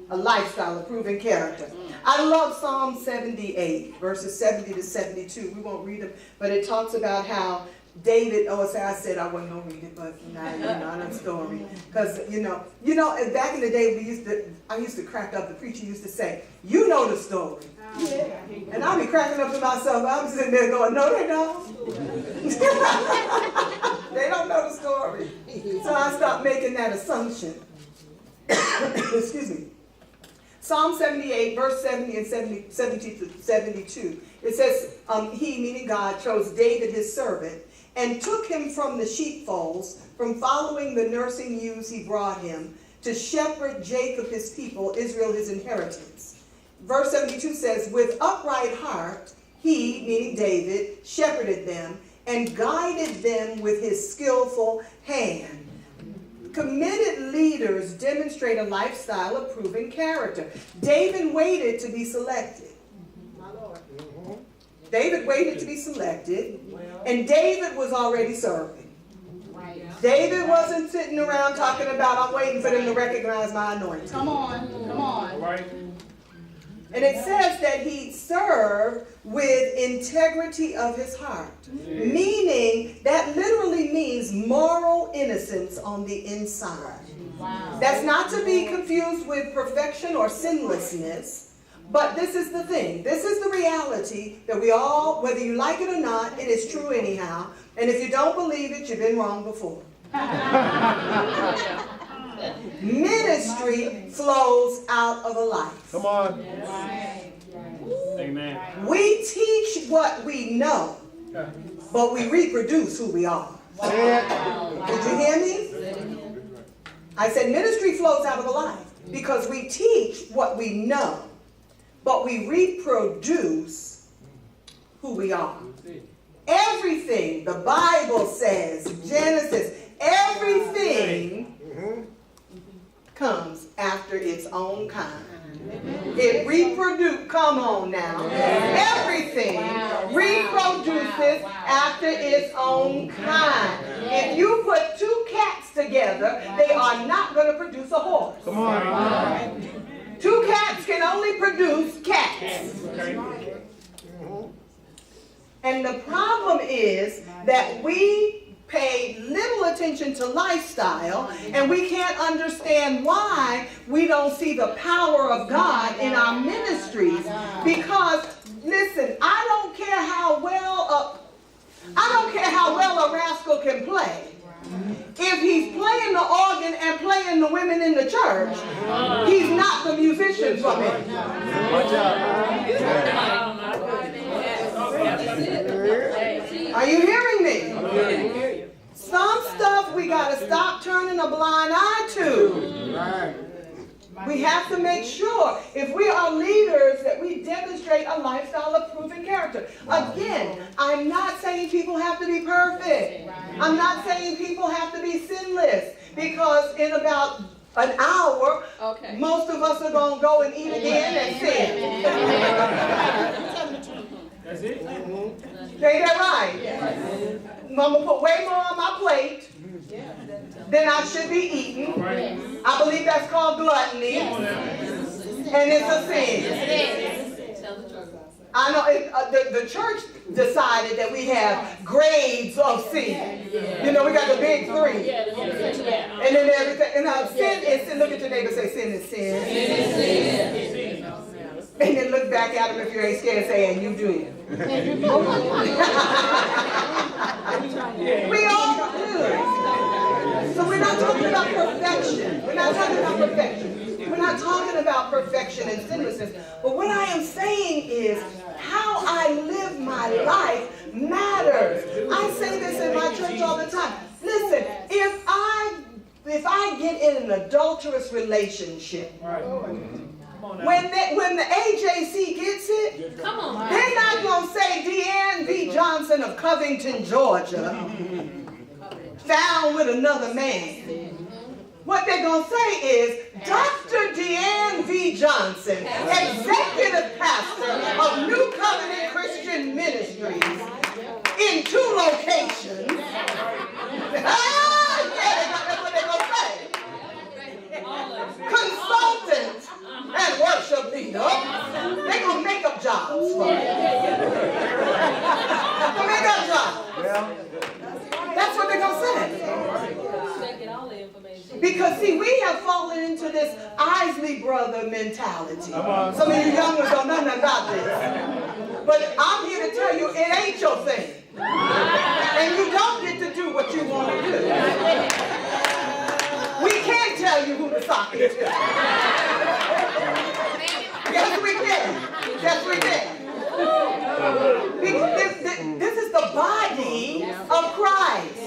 A lifestyle of proven character. I love Psalm 78, verses 70 to 72. We won't read them, but it talks about how David, I said I wasn't going to read it, but another story. Because, back in the day, I used to crack up, the preacher used to say, you know the story. And I'll be cracking up to myself. I'm sitting there going, no, they don't. They don't know the story. So I stopped making that assumption. Excuse me. Psalm 78, verse 70 and 70 to 72. It says, he, meaning God, chose David his servant and took him from the sheepfolds, from following the nursing ewes he brought him, to shepherd Jacob his people, Israel his inheritance. Verse 72 says, with upright heart, he, meaning David, shepherded them and guided them with his skillful hand. Committed leaders demonstrate a lifestyle of proven character. David waited to be selected. My Lord. David waited to be selected, and David was already serving. Right. David wasn't sitting around talking about, I'm waiting for them to recognize my anointing. Come on, come on. Right. And it says that he served with integrity of his heart. Meaning, that literally means moral innocence on the inside. Wow. That's not to be confused with perfection or sinlessness. But this is the thing. This is the reality that we all, whether you like it or not, it is true anyhow. And if you don't believe it, you've been wrong before. Ministry flows out of a life. Come on. Amen. We teach what we know, but we reproduce who we are. Did you hear me? I said ministry flows out of a life because we teach what we know, but we reproduce who we are. Everything the Bible says, Genesis, everything comes after its own kind. It reproduces, come on now. Everything reproduces after its own kind. If you put two cats together, they are not going to produce a horse. Come on. Two cats can only produce cats. And the problem is that we pay little attention to lifestyle, and we can't understand why we don't see the power of God in our ministries. Because, listen, I don't care how well a rascal can play. If he's playing the organ and playing the women in the church, he's not the musician for me. Watch out. Are you hearing me? Some stuff we got to stop turning a blind eye to. We have to make sure, if we are leaders, that we demonstrate a lifestyle of proven character. Again, I'm not saying people have to be perfect. I'm not saying people have to be sinless, because in about an hour, most of us are going to go and eat again and sin. That's it. Ain't that right? I'm going to put way more on my plate than I should be eating. I believe that's called gluttony. And it's a sin. I know the church decided that we have grades of sin. You know, we got the big three. And then everything. And now sin is sin. Look at your neighbor and say, sin is sin. And then look back at him if you ain't scared and say, and you do. We all do. So we're not talking about perfection. We're not talking about perfection. We're not talking about perfection and sinlessness. But what I am saying is how I live my life matters. I say this in my church all the time. Listen, if I get in an adulterous relationship, when the AJC gets it, they're not going to say Deanne V. Johnson of Covington, Georgia, found with another man. What they're going to say is, Dr. Deanne V. Johnson, executive pastor of New Covenant Christian Ministries in 2 locations. That's what they're going to say. Consultant and worship leader. They're going to make up jobs for me. They'll make up jobs. That's what they're going to say. Because, see, we have fallen into this Isley brother mentality. Some of you young ones don't know nothing about this. But I'm here to tell you, it ain't your thing. And you don't get to do what you want to do. We can't tell you who to sock it to. Yes, we can. Yes, we can. This is the body of Christ.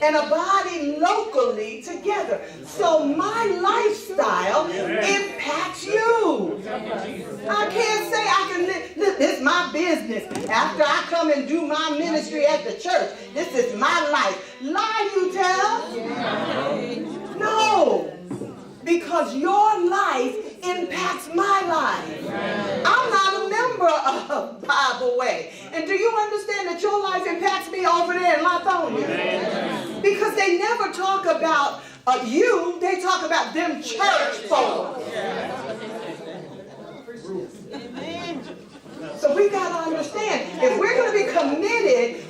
And a body locally together. So my lifestyle impacts you. I can't say I can live, this is my business. After I come and do my ministry at the church, this is my life. lie you tell? No, because your life impacts my life. I'm not a member of Bible Way. And do you understand that your life impacts me over there in Lithonia? Because they never talk about you, they talk about them church folk. So we got to understand, if we're going to be committed,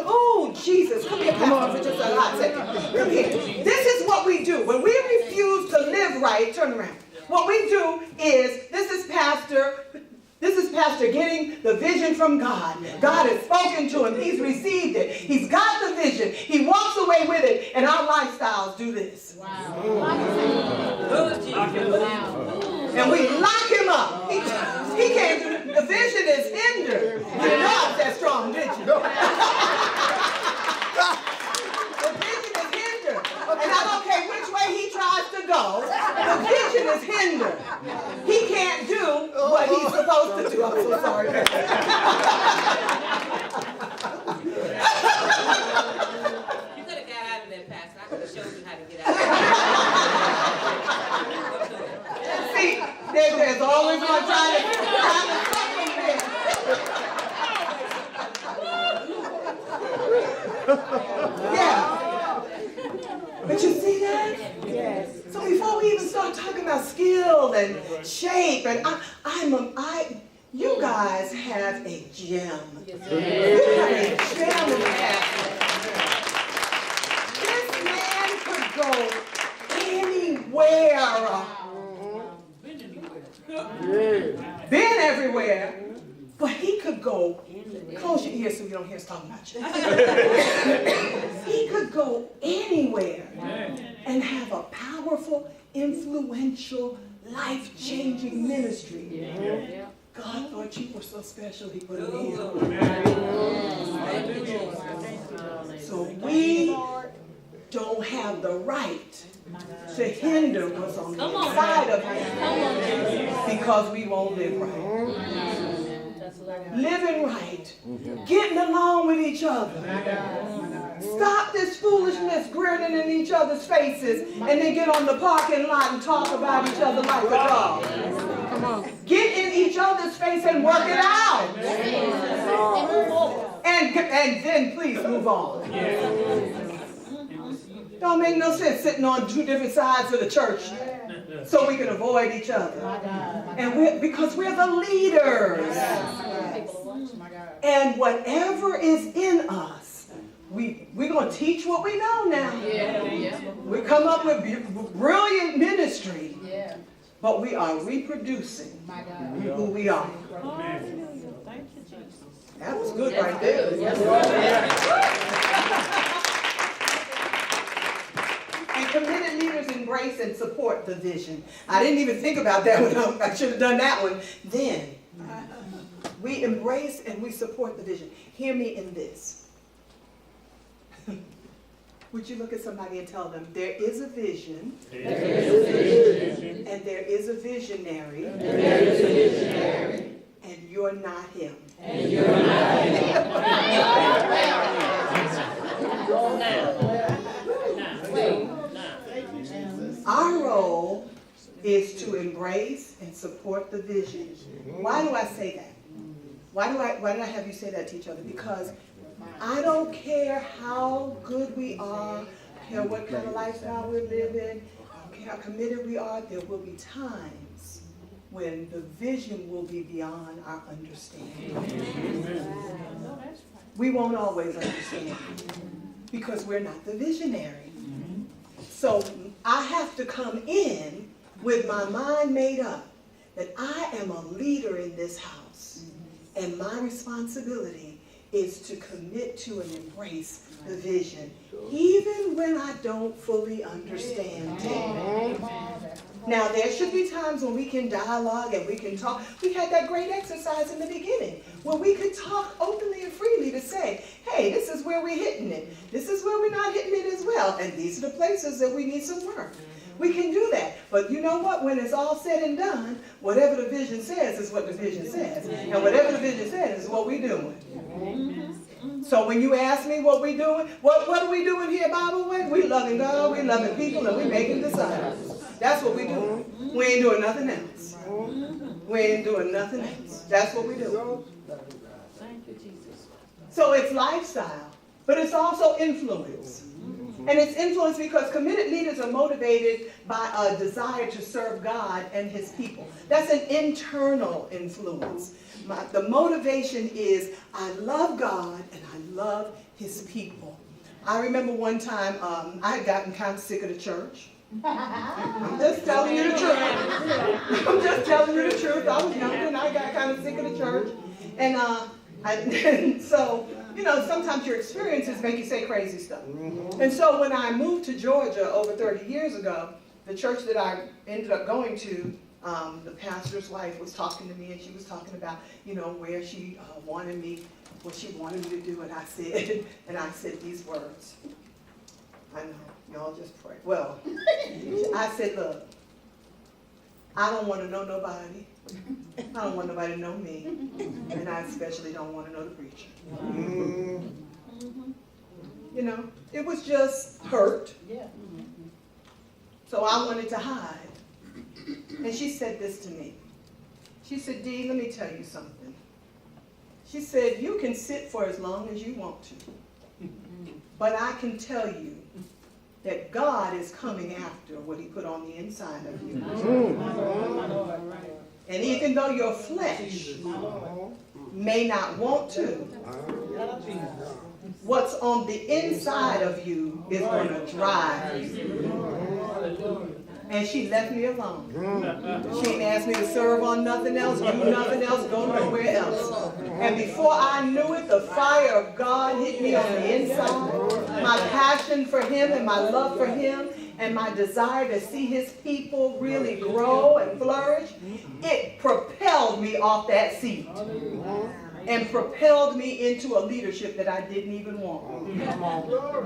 oh, Jesus, come here, Pastor, for just a hot second. Come here. This is what we do. When we refuse to live right, turn around. What we do is, this is Pastor getting the vision from God. God has spoken to him. He's received it. He's got the vision. He walks away with it, and our lifestyles do this. Wow. And we lock him up. He can't do it. The vision is hindered. You know that strong, did you? The vision is hindered. And I don't care which way he tries to go, the vision is hindered. He can't do what he's supposed to do. I'm so sorry. You could have got out of that, Pastor. I could have showed you how to get out. See, there's always one trying to yeah. But you see that? Yes. So before we even start talking about skill and shape, and you guys have a gem. You have a gem in the This man could go anywhere. Been everywhere, but he could go, close your ears so you don't hear us talking about you. He could go anywhere and have a powerful, influential, life-changing ministry. God thought you were so special, he put it in. So we don't have the right to hinder what's on the inside of him because we won't live right. Living right, getting along with each other. Stop this foolishness, grinning in each other's faces, and then get on the parking lot and talk about each other like a dog. Come on. Get in each other's face and work it out. And then please move on. Don't make no sense sitting on two different sides of the church so we can avoid each other. And because we're the leaders. And whatever is in us, we're going to teach what we know now. We come up with brilliant ministry, but we are reproducing who we are. That was good right there. And committed leaders embrace and support the vision. I didn't even think about that one. I should have done that one then. We embrace and we support the vision. Hear me in this. Would you look at somebody and tell them, there is a vision, and there is a visionary, and you're not him. Our role is to embrace and support the vision. Why do I say that? Why did I have you say that to each other? Because I don't care how good we are, I don't care what kind of lifestyle we're living, I don't care how committed we are, there will be times when the vision will be beyond our understanding. We won't always understand because we're not the visionary. So I have to come in with my mind made up that I am a leader in this house. And my responsibility is to commit to and embrace the vision, even when I don't fully understand it. Now, there should be times when we can dialogue and we can talk. We had that great exercise in the beginning where we could talk openly and freely to say, hey, this is where we're hitting it. This is where we're not hitting it as well. And these are the places that we need some work. We can do that. But you know what? When it's all said and done, whatever the vision says is what the vision says. And whatever the vision says is what we're doing. So when you ask me what we doing, what are we doing here, Bible Way? We loving God, we loving people, and we making disciples. That's what we do. We ain't doing nothing else. We ain't doing nothing else. That's what we do. Thank you, Jesus. So it's lifestyle, but it's also influence. And it's influence because committed leaders are motivated by a desire to serve God and his people. That's an internal influence. The motivation is, I love God and I love his people. I remember one time I had gotten kind of sick of the church. I'm just telling you the truth. I'm just telling you the truth. I was younger and I got kind of sick of the church. And so, you know, sometimes your experiences make you say crazy stuff. And so when I moved to Georgia over 30 years ago, the church that I ended up going to, the pastor's wife was talking to me and she was talking about, you know, where she wanted me, what she wanted me to do. And I said these words. I know, y'all just pray. Well, I said, look, I don't want to know nobody. I don't want nobody to know me. And I especially don't want to know the preacher. You know, it was just hurt. So I wanted to hide. And she said this to me. She said, Dee, let me tell you something. She said, you can sit for as long as you want to. But I can tell you that God is coming after what he put on the inside of you. And even though your flesh may not want to, what's on the inside of you is going to drive you. And she left me alone. She didn't ask me to serve on nothing else, do nothing else, go nowhere else. And before I knew it, the fire of God hit me on the inside. My passion for him and my love for him and my desire to see his people really grow and flourish, it propelled me off that seat. And propelled me into a leadership that I didn't even want.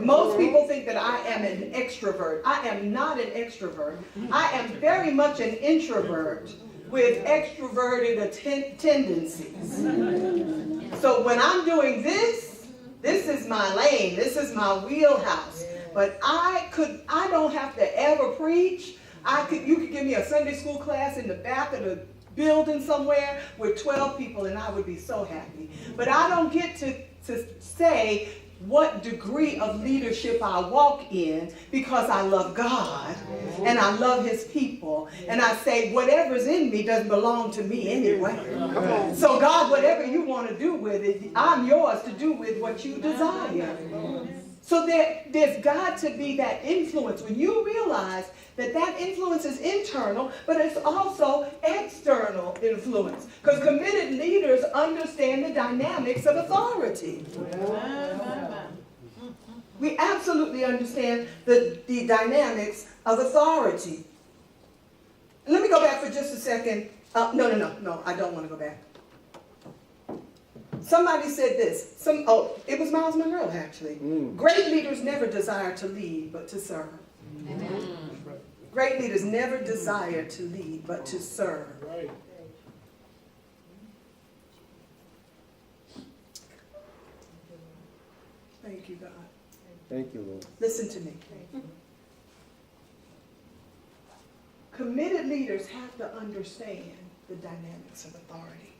Most people think that I am an extrovert. I am not an extrovert. I am very much an introvert with extroverted tendencies. So when I'm doing this is my lane. This is my wheelhouse. But I don't have to ever preach. You could give me a Sunday school class in the back of the building somewhere with 12 people and I would be so happy. But I don't get to say what degree of leadership I walk in because I love God and I love his people. And I say whatever's in me doesn't belong to me anyway. So God, whatever you want to do with it, I'm yours to do with what you desire. So there's got to be that influence. When you realize that influence is internal, but it's also external influence. Because committed leaders understand the dynamics of authority. We absolutely understand the dynamics of authority. Let me go back for just a second. No, I don't want to go back. Somebody said this. It was Miles Monroe, actually. Great leaders never desire to lead, but to serve. Amen. Great leaders never desire to lead, but to serve. Right. Thank you, God. Thank you, Lord. Listen to me. Committed leaders have to understand the dynamics of authority.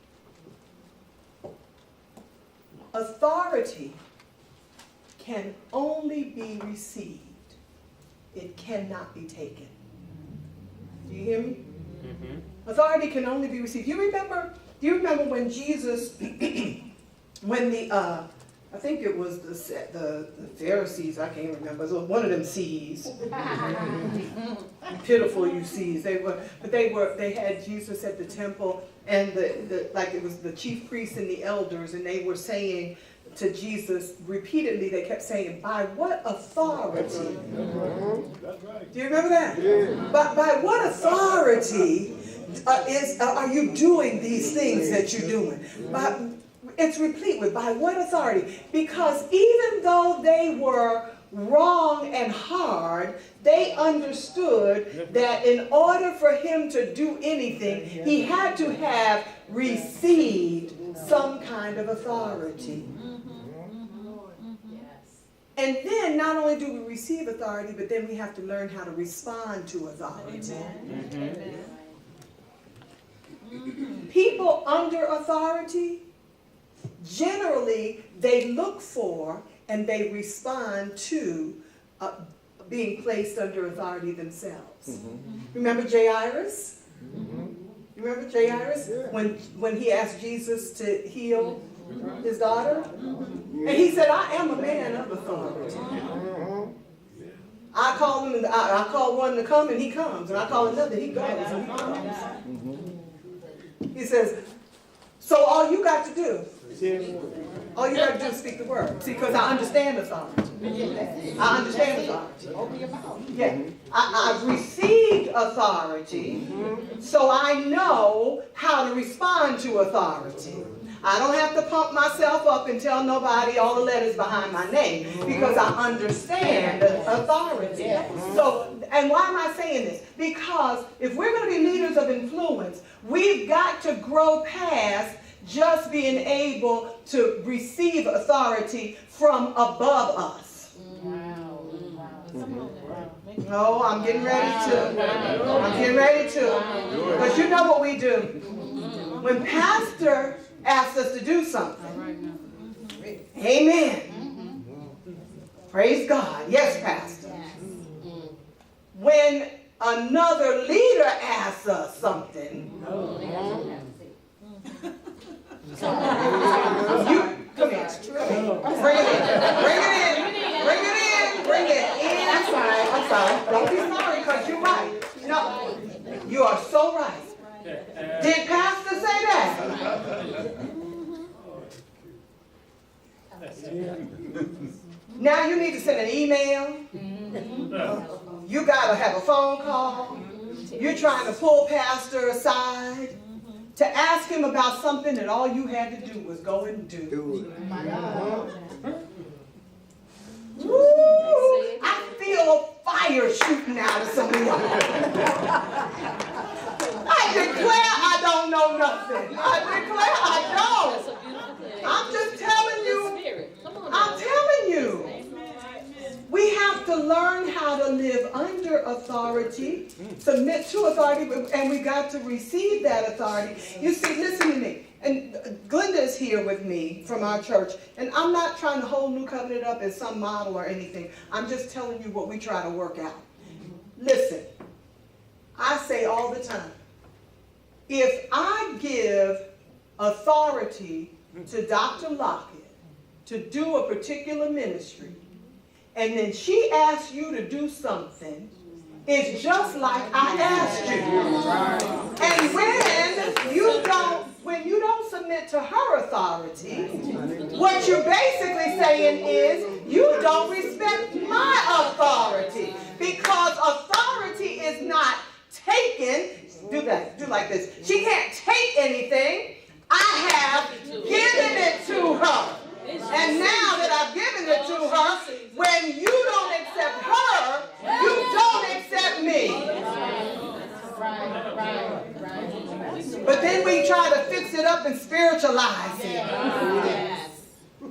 Authority can only be received. It cannot be taken. Do you hear me? Mm-hmm. Authority can only be received. Do you remember when Jesus, when I think it was the Pharisees, I can't remember, it was one of them C's. Pitiful you C's. They had Jesus at the temple, and it was the chief priests and the elders, and they were saying to Jesus repeatedly, they kept saying, by what authority? That's right. Do you remember that? Yeah. By what authority are you doing these things that you're doing? It's replete with by what authority? Because even though they were wrong and hard, they understood that in order for him to do anything, he had to have received some kind of authority. And then not only do we receive authority, but then we have to learn how to respond to authority. People under authority, generally, they look for and they respond to being placed under authority themselves. Remember Jairus? You remember Jairus? When he asked Jesus to heal his daughter? And he said, I am a man of authority. I call one to come and he comes, and I call another, he goes and he comes. He says, so all you got to do is speak the word. See, because I understand authority. I understand authority. Yeah. I've received authority, so I know how to respond to authority. I don't have to pump myself up and tell nobody all the letters behind my name because I understand authority. So, and why am I saying this? Because if we're going to be leaders of influence, we've got to grow past just being able to receive authority from above us. No, I'm getting ready to. Because you know what we do. When Pastor asks us to do something, amen. Praise God. Yes, Pastor. When another leader asks us something, come here. Bring it in. I'm sorry. Don't be sorry, because you're right. No, you are so right. Did Pastor say that? Now you need to send an email. You got to have a phone call. You're trying to pull Pastor aside to ask him about something that all you had to do was go and do. Woo! I feel fire shooting out of some of y'all. I declare I don't know nothing. I declare I don't. I'm just telling you. I'm telling you. We have to learn how to live under authority, submit to authority, and we got to receive that authority. You see, listen to me. And Glenda is here with me from our church, and I'm not trying to hold New Covenant up as some model or anything. I'm just telling you what we try to work out. Listen, I say all the time, if I give authority to Dr. Lockett to do a particular ministry, and then she asks you to do something, it's just like I asked you. And when you don't submit to her authority, what you're basically saying is you don't respect my authority, because authority is not taken. Do like this. She can't take anything. I have given it to her. And now that I've given it to her, when you don't accept her, you don't accept me. But then we try to fix it up and spiritualize it.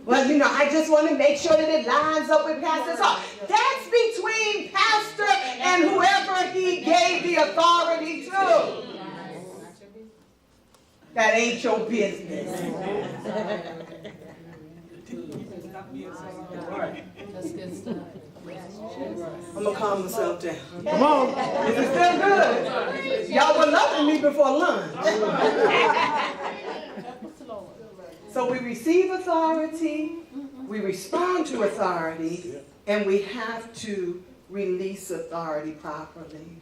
Well, I just want to make sure that it lines up with Pastor's heart. That's between Pastor and whoever he gave the authority to. That ain't your business. That's good stuff. I'm going to calm myself down. Come on. This is still good. Y'all were loving me before lunch. So we receive authority, we respond to authority, and we have to release authority properly.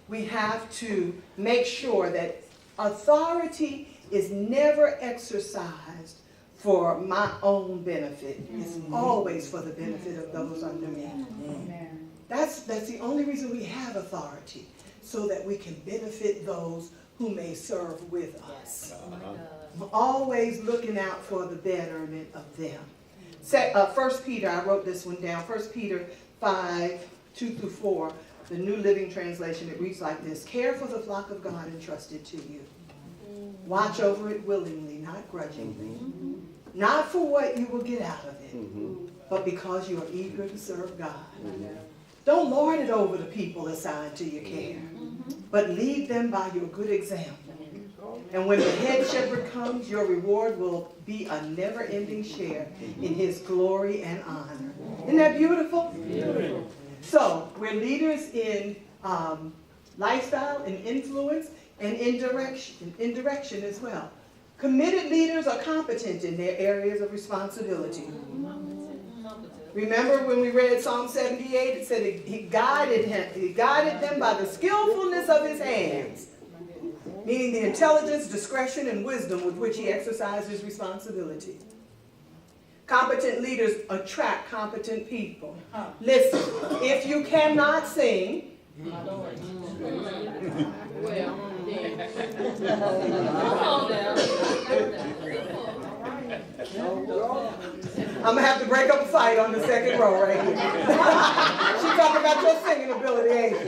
We have to make sure that authority is never exercised for my own benefit. It's always for the benefit of those under me. That's the only reason we have authority, so that we can benefit those who may serve with us. We're always looking out for the betterment of them. 1 Peter, I wrote this one down, 1 Peter 5:2-4, the New Living Translation, it reads like this: care for the flock of God entrusted to you. Watch over it willingly, not grudgingly. Not for what you will get out of it, but because you are eager to serve God. Don't lord it over the people assigned to your care, but lead them by your good example. And when the head shepherd comes, your reward will be a never-ending share in his glory and honor. Isn't that beautiful? Beautiful. So, we're leaders in lifestyle, in influence, and in direction as well. Committed leaders are competent in their areas of responsibility. Remember when we read Psalm 78, it said he guided them by the skillfulness of his hands, meaning the intelligence, discretion, and wisdom with which he exercised his responsibility. Competent leaders attract competent people. Listen, if you cannot sing, I'm going to have to break up a fight on the second row right here. She's talking about your singing ability, ain't she?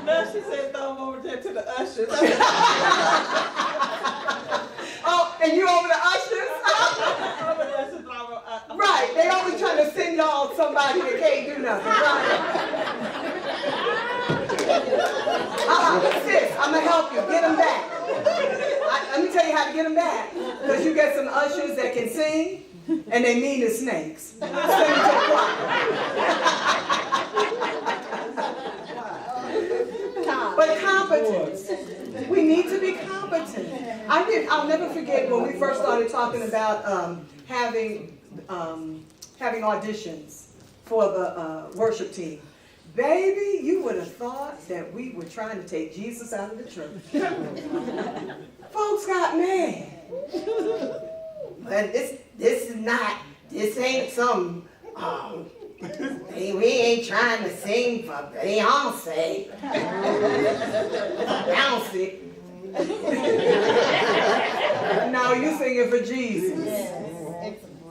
No, she said throw them over there to the ushers. Oh, and you over the ushers? Right, they always trying to send y'all somebody that can't do nothing, right? Sis, I'm going to help you. Get them back. Let me tell you how to get them back. Because you get some ushers that can sing, and they mean as snakes. Sing to the choir. But competence. We need to be competent. I'll never forget when we first started talking about having auditions for the worship team. Baby, you would have thought that we were trying to take Jesus out of the church. Folks got mad. But this ain't some, we ain't trying to sing for Beyonce. Bouncy. No, you singing for Jesus.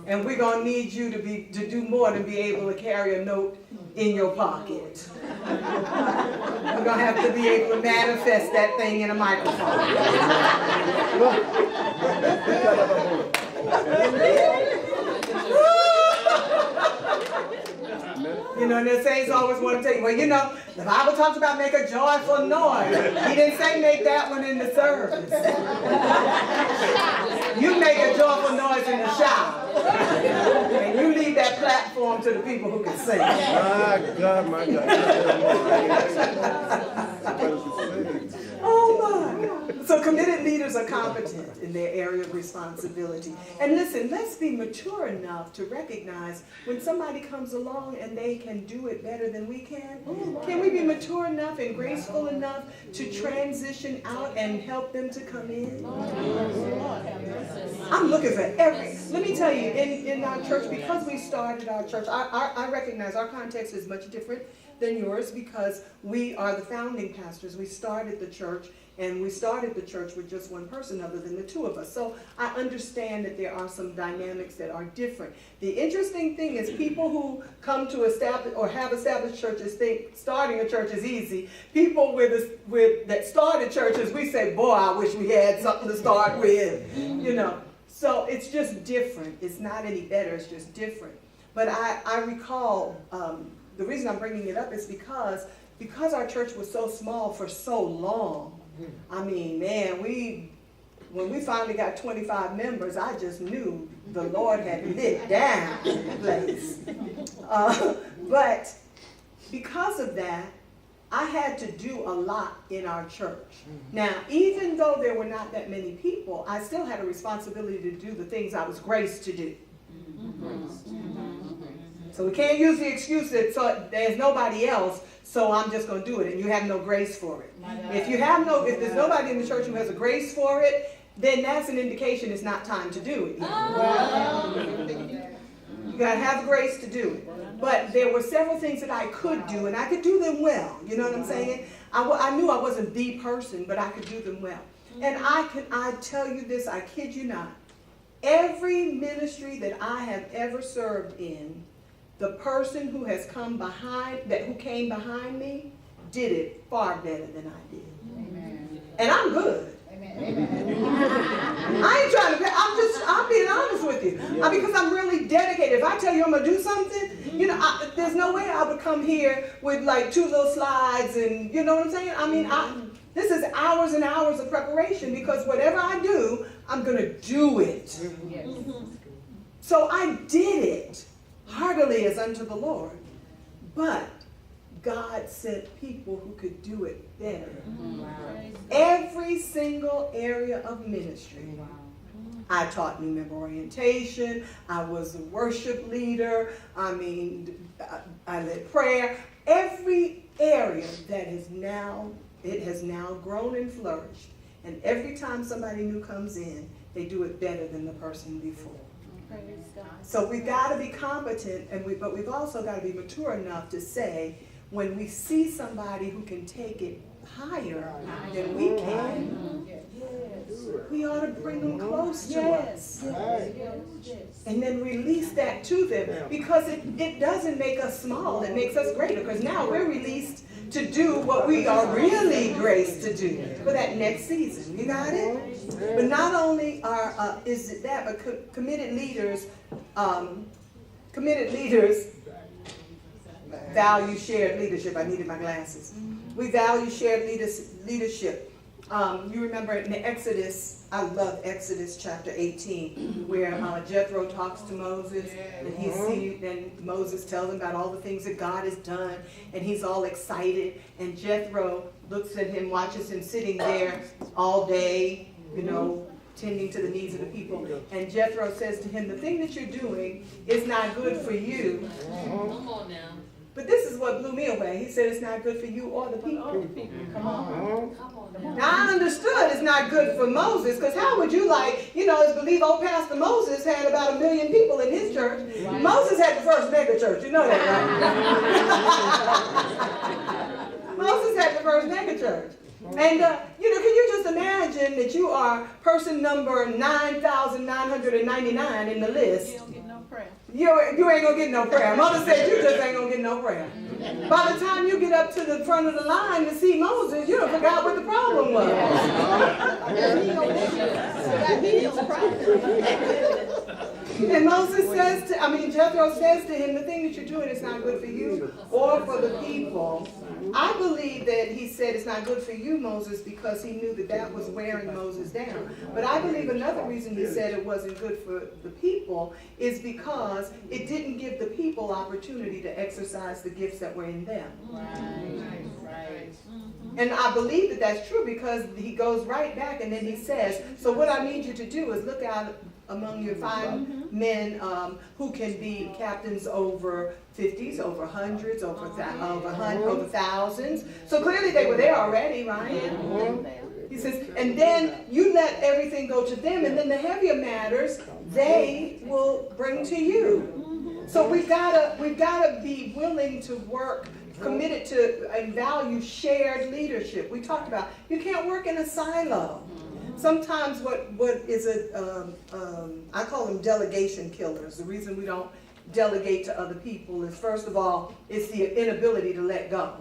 And we're going to need you to do more than be able to carry a note in your pocket. We're going to have to be able to manifest that thing in a microphone. You know, the saints always want to tell you, well, you know, the Bible talks about make a joyful noise. He didn't say make that one in the service. You make a joyful noise in the shower. And you leave that platform to the people who can sing. My God, my God. Oh my. So committed leaders are competent in their area of responsibility. And listen, let's be mature enough to recognize when somebody comes along and they can do it better than we can. Can we be mature enough and graceful enough to transition out and help them to come in? I'm looking for let me tell you, in our church, because we started our church, I recognize our context is much different than yours because we are the founding pastors. We started the church, and we started the church with just one person other than the two of us. So I understand that there are some dynamics that are different. The interesting thing is people who come to establish or have established churches think starting a church is easy. People that started churches, we say, boy, I wish we had something to start with, you know. So it's just different. It's not any better, it's just different. But I recall, the reason I'm bringing it up is because our church was so small for so long. I mean, man, when we finally got 25 members, I just knew the Lord had lit down the place. But because of that, I had to do a lot in our church. Now, even though there were not that many people, I still had a responsibility to do the things I was graced to do. So we can't use the excuse that there's nobody else, so I'm just going to do it, and you have no grace for it. If there's nobody in the church who has a grace for it, then that's an indication it's not time to do it. You got to have grace to do it. But there were several things that I could do, and I could do them well. You know what I'm saying? I knew I wasn't the person, but I could do them well. And I tell you this, I kid you not. Every ministry that I have ever served in, the person who came behind me did it far better than I did. Amen. And I'm good. Amen. I ain't trying to, I'm being honest with you. Because I'm really dedicated. If I tell you I'm gonna do something, you know, there's no way I would come here with like 2 little slides and, you know what I'm saying? I mean, this is hours and hours of preparation because whatever I do, I'm gonna do it. So I did it heartily as unto the Lord. But God sent people who could do it better. Every single area of ministry. I taught new member orientation. I was a worship leader. I led prayer. Every area that has now grown and flourished. And every time somebody new comes in, they do it better than the person before. So we've got to be competent, but we've also got to be mature enough to say, when we see somebody who can take it higher than we can, we ought to bring them close to us. And then release that to them, because it doesn't make us small, it makes us greater, because now we're released to do what we are really graced to do for that next season. You got it? But not only is it that, but committed leaders value shared leadership. I needed my glasses. We value shared leadership. You remember in Exodus, I love Exodus chapter 18, where Jethro talks to Moses, and Moses tells him about all the things that God has done, and he's all excited, and Jethro looks at him, watches him sitting there all day, you know, tending to the needs of the people, and Jethro says to him, the thing that you're doing is not good for you. Come on now. But this is what blew me away. He said it's not good for you or the people. Come on. Now I understood it's not good for Moses, because how would you as believe old Pastor Moses had about 1 million people in his church. Right. Moses had the first mega church, you know that, right? Moses had the first mega church. And, can you just imagine that you are person number 9,999 in the list? You don't get no prayer. You ain't gonna get no prayer. Mother said you just ain't gonna get no prayer. By the time you get up to the front of the line to see Moses, you done forgot what the problem was. And Jethro says to him, the thing that you're doing is not good for you or for the people. I believe that he said it's not good for you, Moses, because he knew that was wearing Moses down. But I believe another reason he said it wasn't good for the people is because it didn't give the people opportunity to exercise the gifts that were in them. Right. And I believe that that's true, because he goes right back and then he says, so what I need you to do is look out among your 5 men who can be captains over 50s, over hundreds, over thousands. So clearly they were there already, right? He says, and then you let everything go to them, and then the heavier matters they will bring to you. So we've gotta be willing to work, committed to and value shared leadership. We talked about you can't work in a silo. Sometimes what is I call them delegation killers. The reason we don't delegate to other people is, first of all, it's the inability to let go.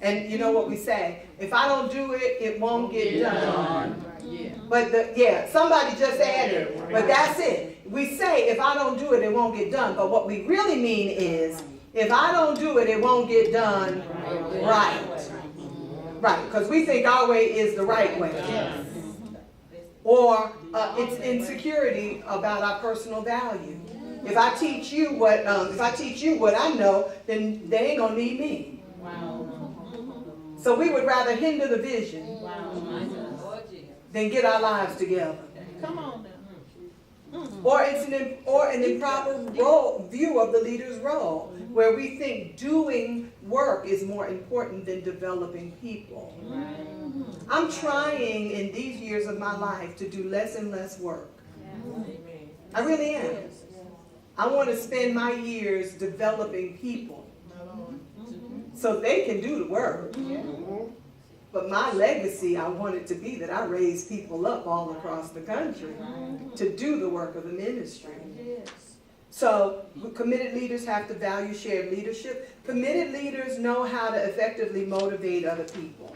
And you know what we say? If I don't do it, it won't get done. But somebody just added, but that's it. We say, if I don't do it, it won't get done. But what we really mean is, if I don't do it, it won't get done right. Right, because we think our way is the right way. Or it's insecurity about our personal value. If I teach you what I know, then they ain't gonna need me. So we would rather hinder the vision than get our lives together. Come on now. Or it's an improper view of the leader's role, where we think doing work is more important than developing people. I'm trying in these years of my life to do less and less work. I really am. I want to spend my years developing people so they can do the work. But my legacy, I want it to be that I raise people up all across the country to do the work of the ministry. So committed leaders have to value shared leadership. Committed leaders know how to effectively motivate other people.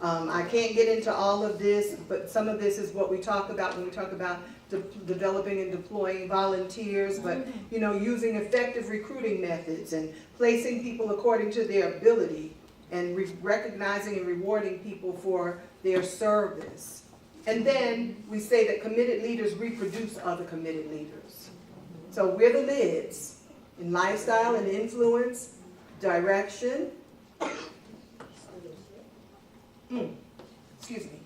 I can't get into all of this, but some of this is what we talk about when we talk about developing and deploying volunteers, but, you know, using effective recruiting methods and placing people according to their ability and recognizing and rewarding people for their service. And then we say that committed leaders reproduce other committed leaders. So we're the lids in lifestyle and influence, direction. Excuse me,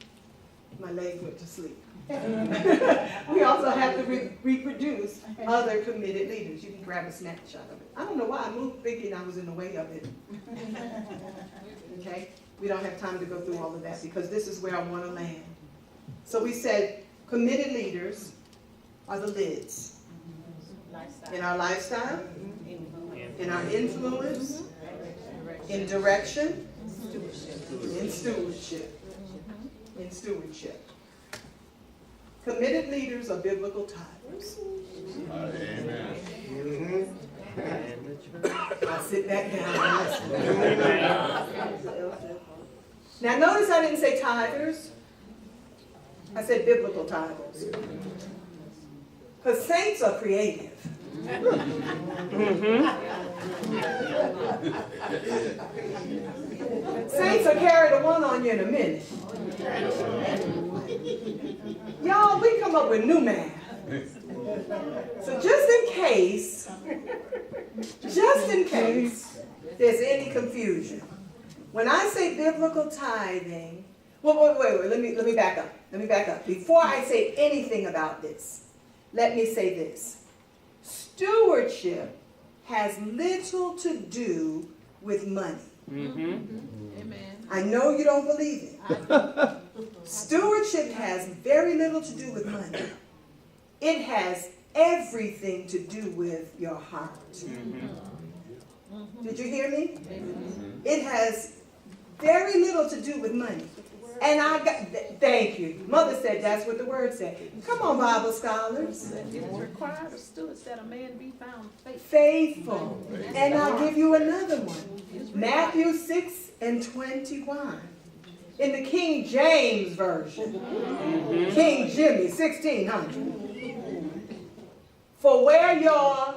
my leg went to sleep. We also have to reproduce other committed leaders. You can grab a snapshot of it. I don't know why I moved thinking I was in the way of it. Okay, we don't have time to go through all of that because this is where I want to land. So we said committed leaders are the lids in our lifestyle, in our influence, in direction, in stewardship. In stewardship. Committed leaders are biblical tithers. Amen. I'll sit back down and listen. Now notice I didn't say tithers. I said biblical tithers. Because saints are creative. Saints will carry the one on you in a minute. Y'all, we come up with new math. So just in case there's any confusion, when I say biblical tithing, wait, let me back up. Let me back up. Before I say anything about this, let me say this. Stewardship has little to do with money. I know you don't believe it. Stewardship has very little to do with money. It has everything to do with your heart. Did you hear me? It has very little to do with money. And thank you. Mother said that's what the word said. Come on, Bible scholars. It requires a steward that a man be found faithful. And I'll give you another one. Matthew 6:21. In the King James Version. King Jimmy, 1600. For where your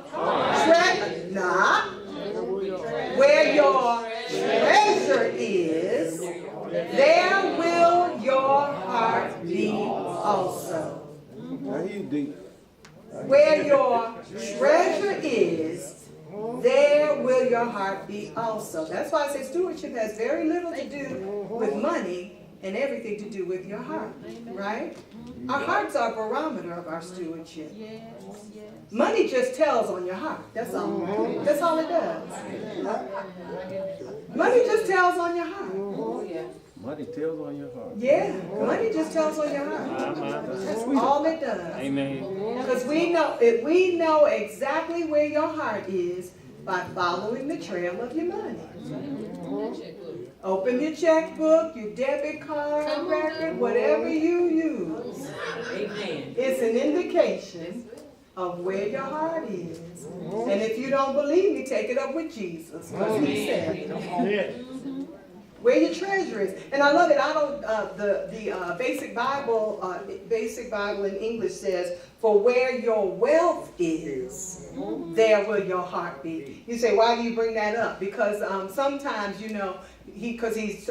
treasure is, there will your heart be also. Where your treasure is, there will your heart be also. That's why I say stewardship has very little to do with money and everything to do with your heart, right? Our hearts are a barometer of our stewardship. Money just tells on your heart. That's all. That's all it does. Money just tells on your heart. Money tells on your heart. Yeah, money just tells on your heart. That's all it does. Amen. Because we know exactly where your heart is by following the trail of your money. Open your checkbook, your debit card record, whatever you use. Amen. It's an indication of where your heart is. And if you don't believe me, take it up with Jesus. Because he said where your treasure is. And I love it. I don't, the Basic Bible in English says, for where your wealth is, there will your heart be. You say, why do you bring that up? Because sometimes, you know,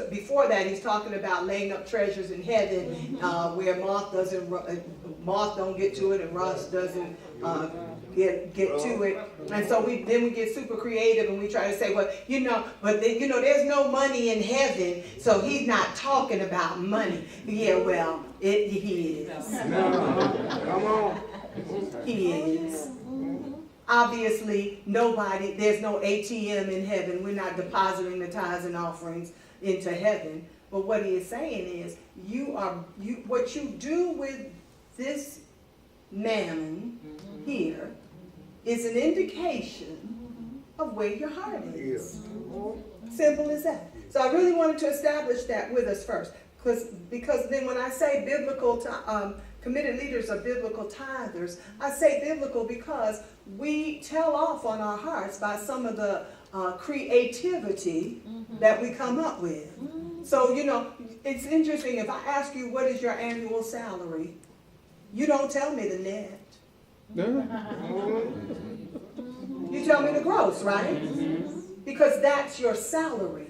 before that he's talking about laying up treasures in heaven where moth don't get to it and rust doesn't get to it. And so we get super creative and we try to say, well, there's no money in heaven, so he's not talking about money. Yeah, well, he is. Come on. He is. Obviously, there's no ATM in heaven. We're not depositing the tithes and offerings into heaven. But what he is saying is, what you do with this mammon here is an indication of where your heart is. Simple as that. So I really wanted to establish that with us first. Because then when I say committed leaders are biblical tithers, I say biblical because we tell off on our hearts by some of the creativity that we come up with. So, it's interesting, if I ask you what is your annual salary, you don't tell me the net. You tell me the gross, right? Because that's your salary.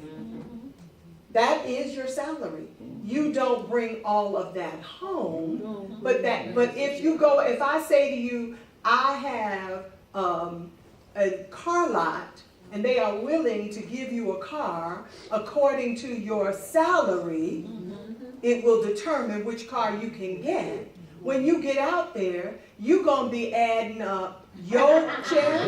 That is your salary. You don't bring all of that home, but if I say to you, I have a car lot, and they are willing to give you a car according to your salary, it will determine which car you can get. When you get out there, you're going to be adding up your check.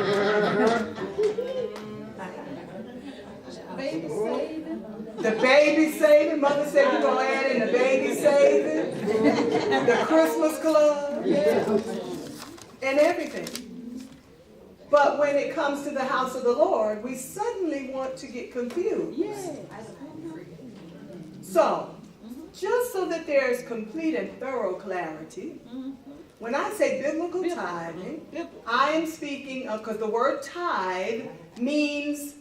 Baby saving. The baby saving. Mother said you're going to add in the baby saving, the Christmas club, and everything. But when it comes to the house of the Lord, we suddenly want to get confused. So, just so that there is complete and thorough clarity, when I say biblical tithing, I am speaking of, because the word tithe means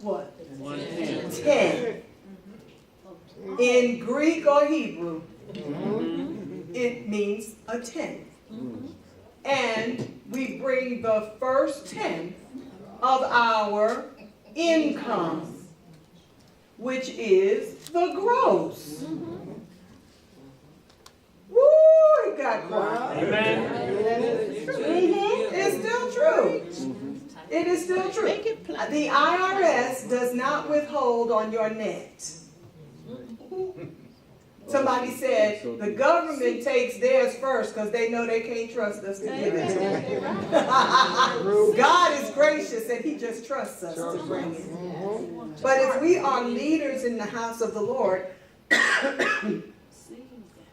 what? 10. In Greek or Hebrew, it means a tenth. And we bring the first tenth of our income, which is the gross. Woo, it got quiet. It's still true. It is still true. The IRS does not withhold on your net. Somebody said the government takes theirs first because they know they can't trust us to give it to them. God is gracious and He just trusts us to bring it. But if we are leaders in the house of the Lord,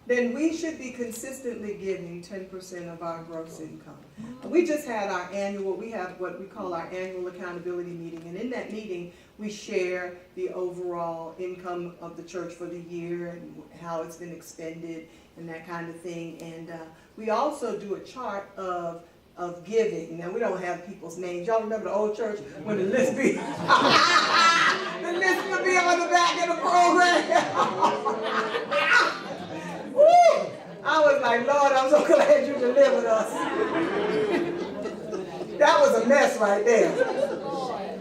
then we should be consistently giving 10% of our gross income. We just had we have what we call our annual accountability meeting, and in that meeting, we share the overall income of the church for the year and how it's been expended and that kind of thing. And we also do a chart of giving. Now, we don't have people's names. Y'all remember the old church when the list be, the list would be on the back of the program. Woo! I was like, Lord, I'm so glad you delivered us. That was a mess right there.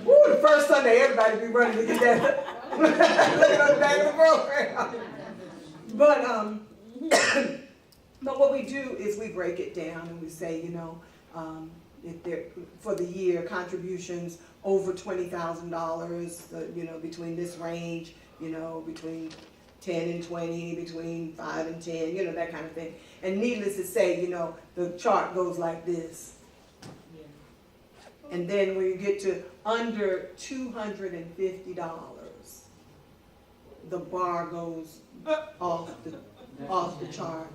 Woo, the first Sunday, everybody be running to get that. Looking on the back of the program. But what we do is we break it down and we say, if they're, for the year, contributions over $20,000, between this range, between 10 and 20, between 5 and 10, that kind of thing. And needless to say, the chart goes like this. And then when you get to under $250, the bar goes off the chart.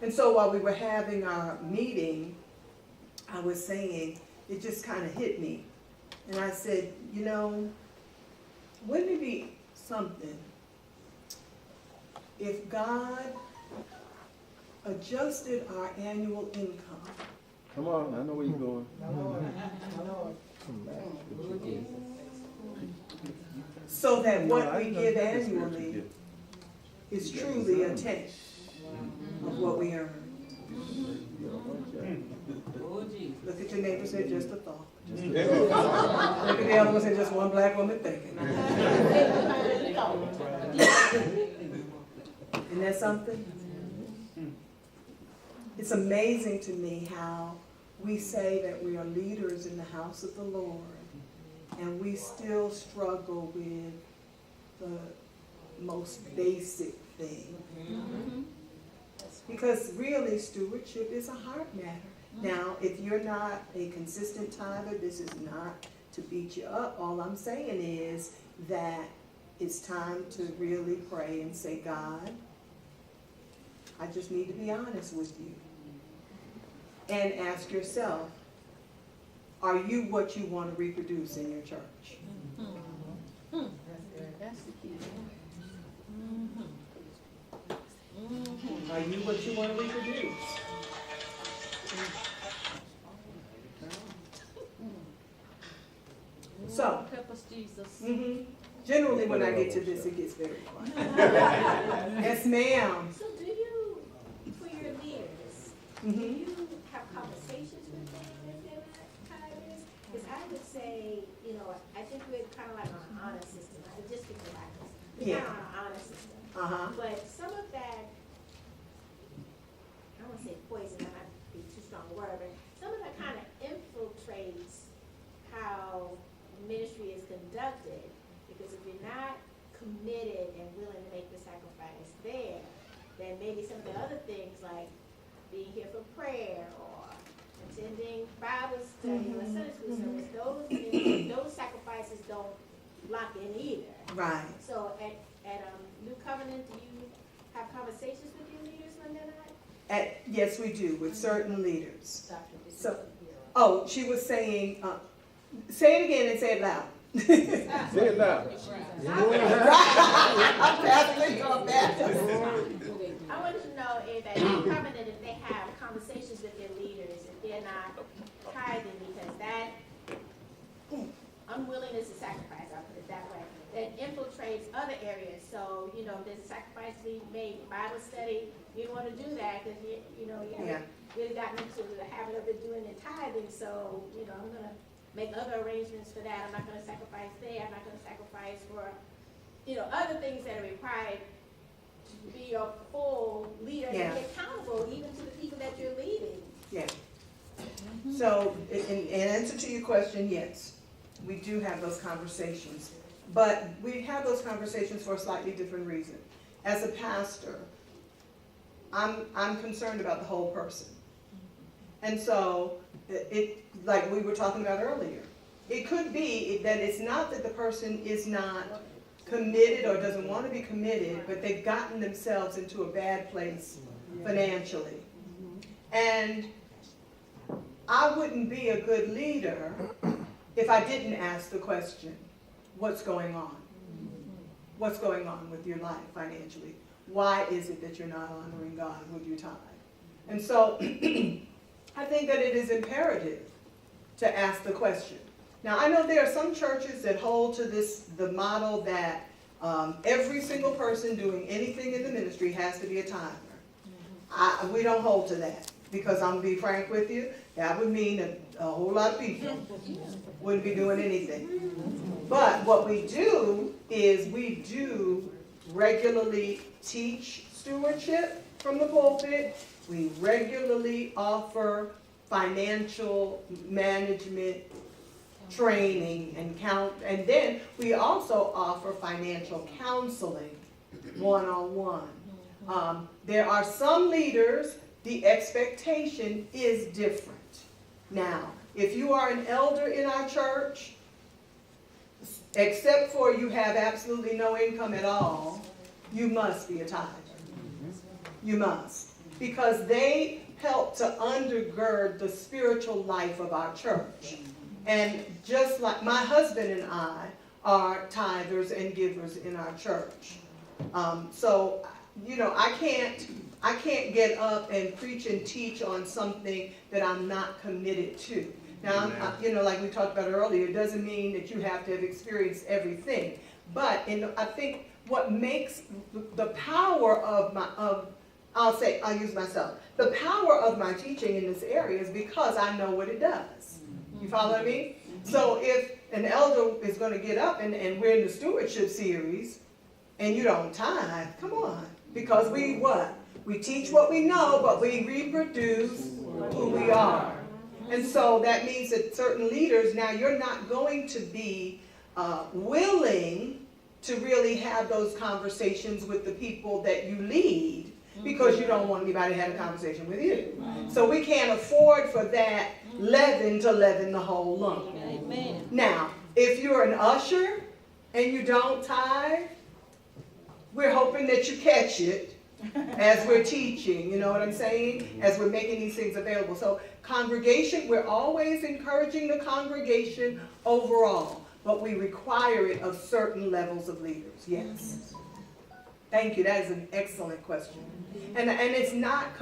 And so while we were having our meeting, I was saying, it just kind of hit me. And I said, wouldn't it be something if God adjusted our annual income? Come on, I know where you're going. So that what we give annually is truly a tenth of what we earn. Look at your neighbor and say, just a thought. Look at the other one and say, just one black woman thinking. Isn't that something? It's amazing to me how we say that we are leaders in the house of the Lord, and we still struggle with the most basic thing. Because really, stewardship is a heart matter. Now, if you're not a consistent tither, this is not to beat you up. All I'm saying is that it's time to really pray and say, God, I just need to be honest with you. And ask yourself, are you what you want to reproduce in your church? That's the key. Are you what you want to reproduce? So, Peppers Jesus. Generally, when I get to this, it gets very quiet. Yes, ma'am. So do you, for your leaders, do Mhm. you have conversations with them if they're not tithers? Because I would say, I think we're kind of like on an honor system, just because I was. We're Yeah. kind of on an honor system. Uh-huh. But some of that, I don't want to say poison, that might be too strong a word, but some of that kind of infiltrates how ministry is conducted. Because if you're not committed and willing to make the sacrifice there, then maybe some of the other things like being here for prayer or attending Bible study or Sunday school service, those sacrifices don't lock in either. Right. So at New Covenant, do you have conversations with your leaders when they're not? Yes, we do, with certain leaders. Dr. So- Bishop Hero. Oh, she was saying, say it again and say it loud. Say it loud. I'm Catholic, I'm Baptist. I wanted to know if at New Covenant, if they have conversations with their leaders, if they're not tithing, because that unwillingness to sacrifice, I'll put it that way, that infiltrates other areas. So, there's a sacrifice we made in Bible study. You don't want to do that because, you haven't really gotten into the habit of it doing the tithing. So, I'm going to make other arrangements for that. I'm not going to sacrifice there. I'm not going to sacrifice for, other things that are required to be a full leader Yeah. and be accountable even to the people that you're leading. Yeah. So, in answer to your question, yes, we do have those conversations. But we have those conversations for a slightly different reason. As a pastor, I'm concerned about the whole person. And so, like we were talking about earlier, it could be that it's not that the person is not committed or doesn't want to be committed, but they've gotten themselves into a bad place financially. And I wouldn't be a good leader if I didn't ask the question, what's going on? What's going on with your life financially? Why is it that you're not honoring God with your tithe? And so I think that it is imperative to ask the question. Now, I know there are some churches that hold to the model that every single person doing anything in the ministry has to be a tither. We don't hold to that, because I'm going to be frank with you, that would mean that a whole lot of people wouldn't be doing anything. But what we do is we do regularly teach stewardship from the pulpit. We regularly offer financial management training and then we also offer financial counseling one-on-one. There are some leaders, the expectation is different. Now, if you are an elder in our church, except for you have absolutely no income at all, you must be a tither. You must. Because they help to undergird the spiritual life of our church. And just like my husband and I are tithers and givers in our church. So, I can't get up and preach and teach on something that I'm not committed to. Now, like we talked about earlier, it doesn't mean that you have to have experienced everything. But I think what makes the power I'll use myself. The power of my teaching in this area is because I know what it does. You follow me? So if an elder is going to get up and we're in the stewardship series and you don't tithe, come on. Because we what? We teach what we know, but we reproduce who we are. And so that means that certain leaders, now you're not going to be willing to really have those conversations with the people that you lead because you don't want anybody to have a conversation with you. So we can't afford for that leaven to leaven the whole lump. Amen. Now, if you're an usher and you don't tithe, we're hoping that you catch it as we're teaching, you know what I'm saying? As we're making these things available. So congregation, we're always encouraging the congregation overall, but we require it of certain levels of leaders, yes. Thank you, that is an excellent question. And it is not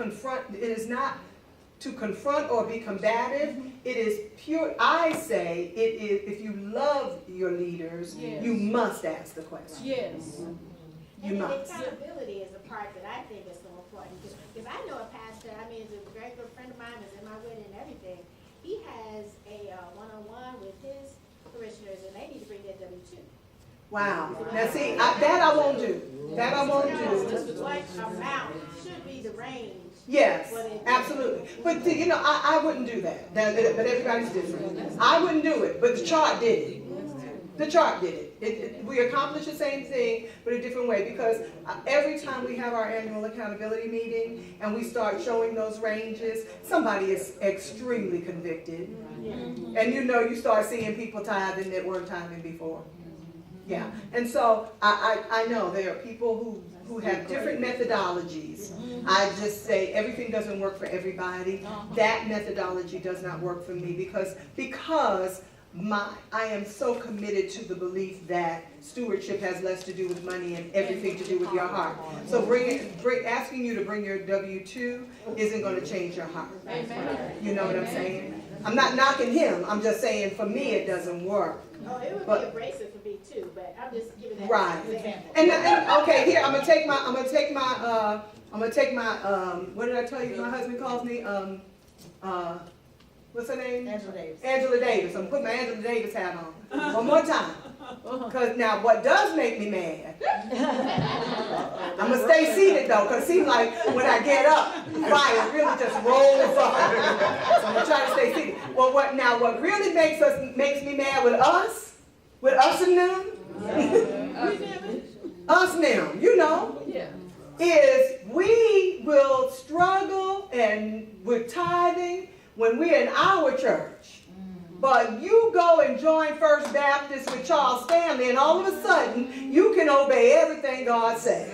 to confront or be combative. It is pure, I say, it is, if you love your leaders, Yes. you must ask the question. Yes. You And the must. accountability is the part that I think is so important, because I know a pastor, I mean, he's a very good friend of mine, is in my wedding and everything. He has a one-on-one with his parishioners, and they need to bring their W-2. Wow. Now see, that I won't do. That I won't do. What amount should be the range? Yes, absolutely. But you know, I wouldn't do that. But everybody's different. I wouldn't do it, but the chart did it. The chart did it. We accomplished the same thing, but a different way, because every time we have our annual accountability meeting and we start showing those ranges, somebody is extremely convicted. And you know, you start seeing people tithing that weren't tithing before. Yeah, and so I know there are people who have different methodologies. I just say everything doesn't work for everybody. That methodology does not work for me because I am so committed to the belief that stewardship has less to do with money and everything to do with your heart. So asking you to bring your W-2 isn't going to change your heart. You know what I'm saying? I'm not knocking him. I'm just saying for me it doesn't work. Oh, it would be abrasive for me too, but I'm just giving that Right. example. And okay, here I'm gonna take my what did I tell you? My husband calls me what's her name? Angela Davis. Angela Davis. I'm putting my Angela Davis hat on one more time. Because now what does make me mad? I'm gonna stay seated though, because it seems like when I get up, fire really just rolls up. So I'm gonna try to stay seated. Well, what really makes me mad with us and them, us and them, you know, is we will struggle and with tithing when we're in our church. But you go and join First Baptist with Charles Stanley, and all of a sudden, you can obey everything God says.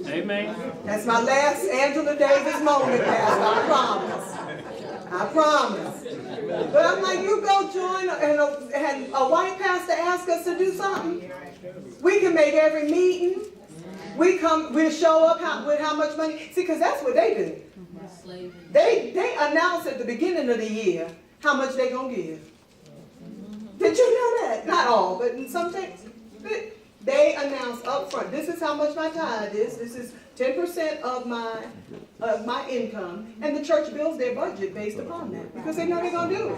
Amen. That's my last Angela Davis moment, Pastor. I promise. But I'm like, you go join, and a white pastor asks us to do something. We can make every meeting. We show up with how much money. See, because that's what they do. They announce at the beginning of the year how much they're going to give. Did you know that? Not all, but in some things. They announce up front, this is how much my tithe is. This is 10% of my income. And the church builds their budget based upon that because they know they're going to do it.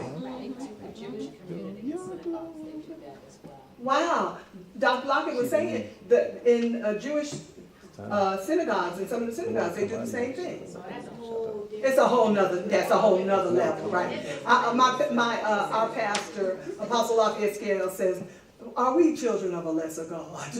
The Jewish community in synagogues, they do that as well. Wow. Dr. Lockett was saying that in Jewish synagogues, in some of the synagogues, they do the same thing. It's a whole nother, that's a whole nother level, right? Our pastor, Apostle Lafayette Scale, says, are we children of a lesser God?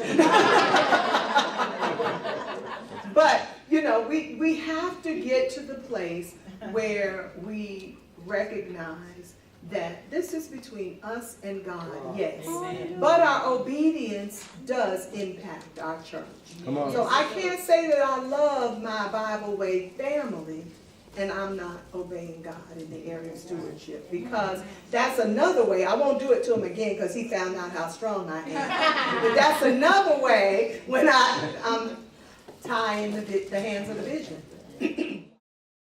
But, you know, we have to get to the place where we recognize that this is between us and God, yes. But our obedience does impact our church. So I can't say that I love my Bible Way family and I'm not obeying God in the area of stewardship, because that's another way. I won't do it to him again because he found out how strong I am. But that's another way when I'm tying the hands of the vision.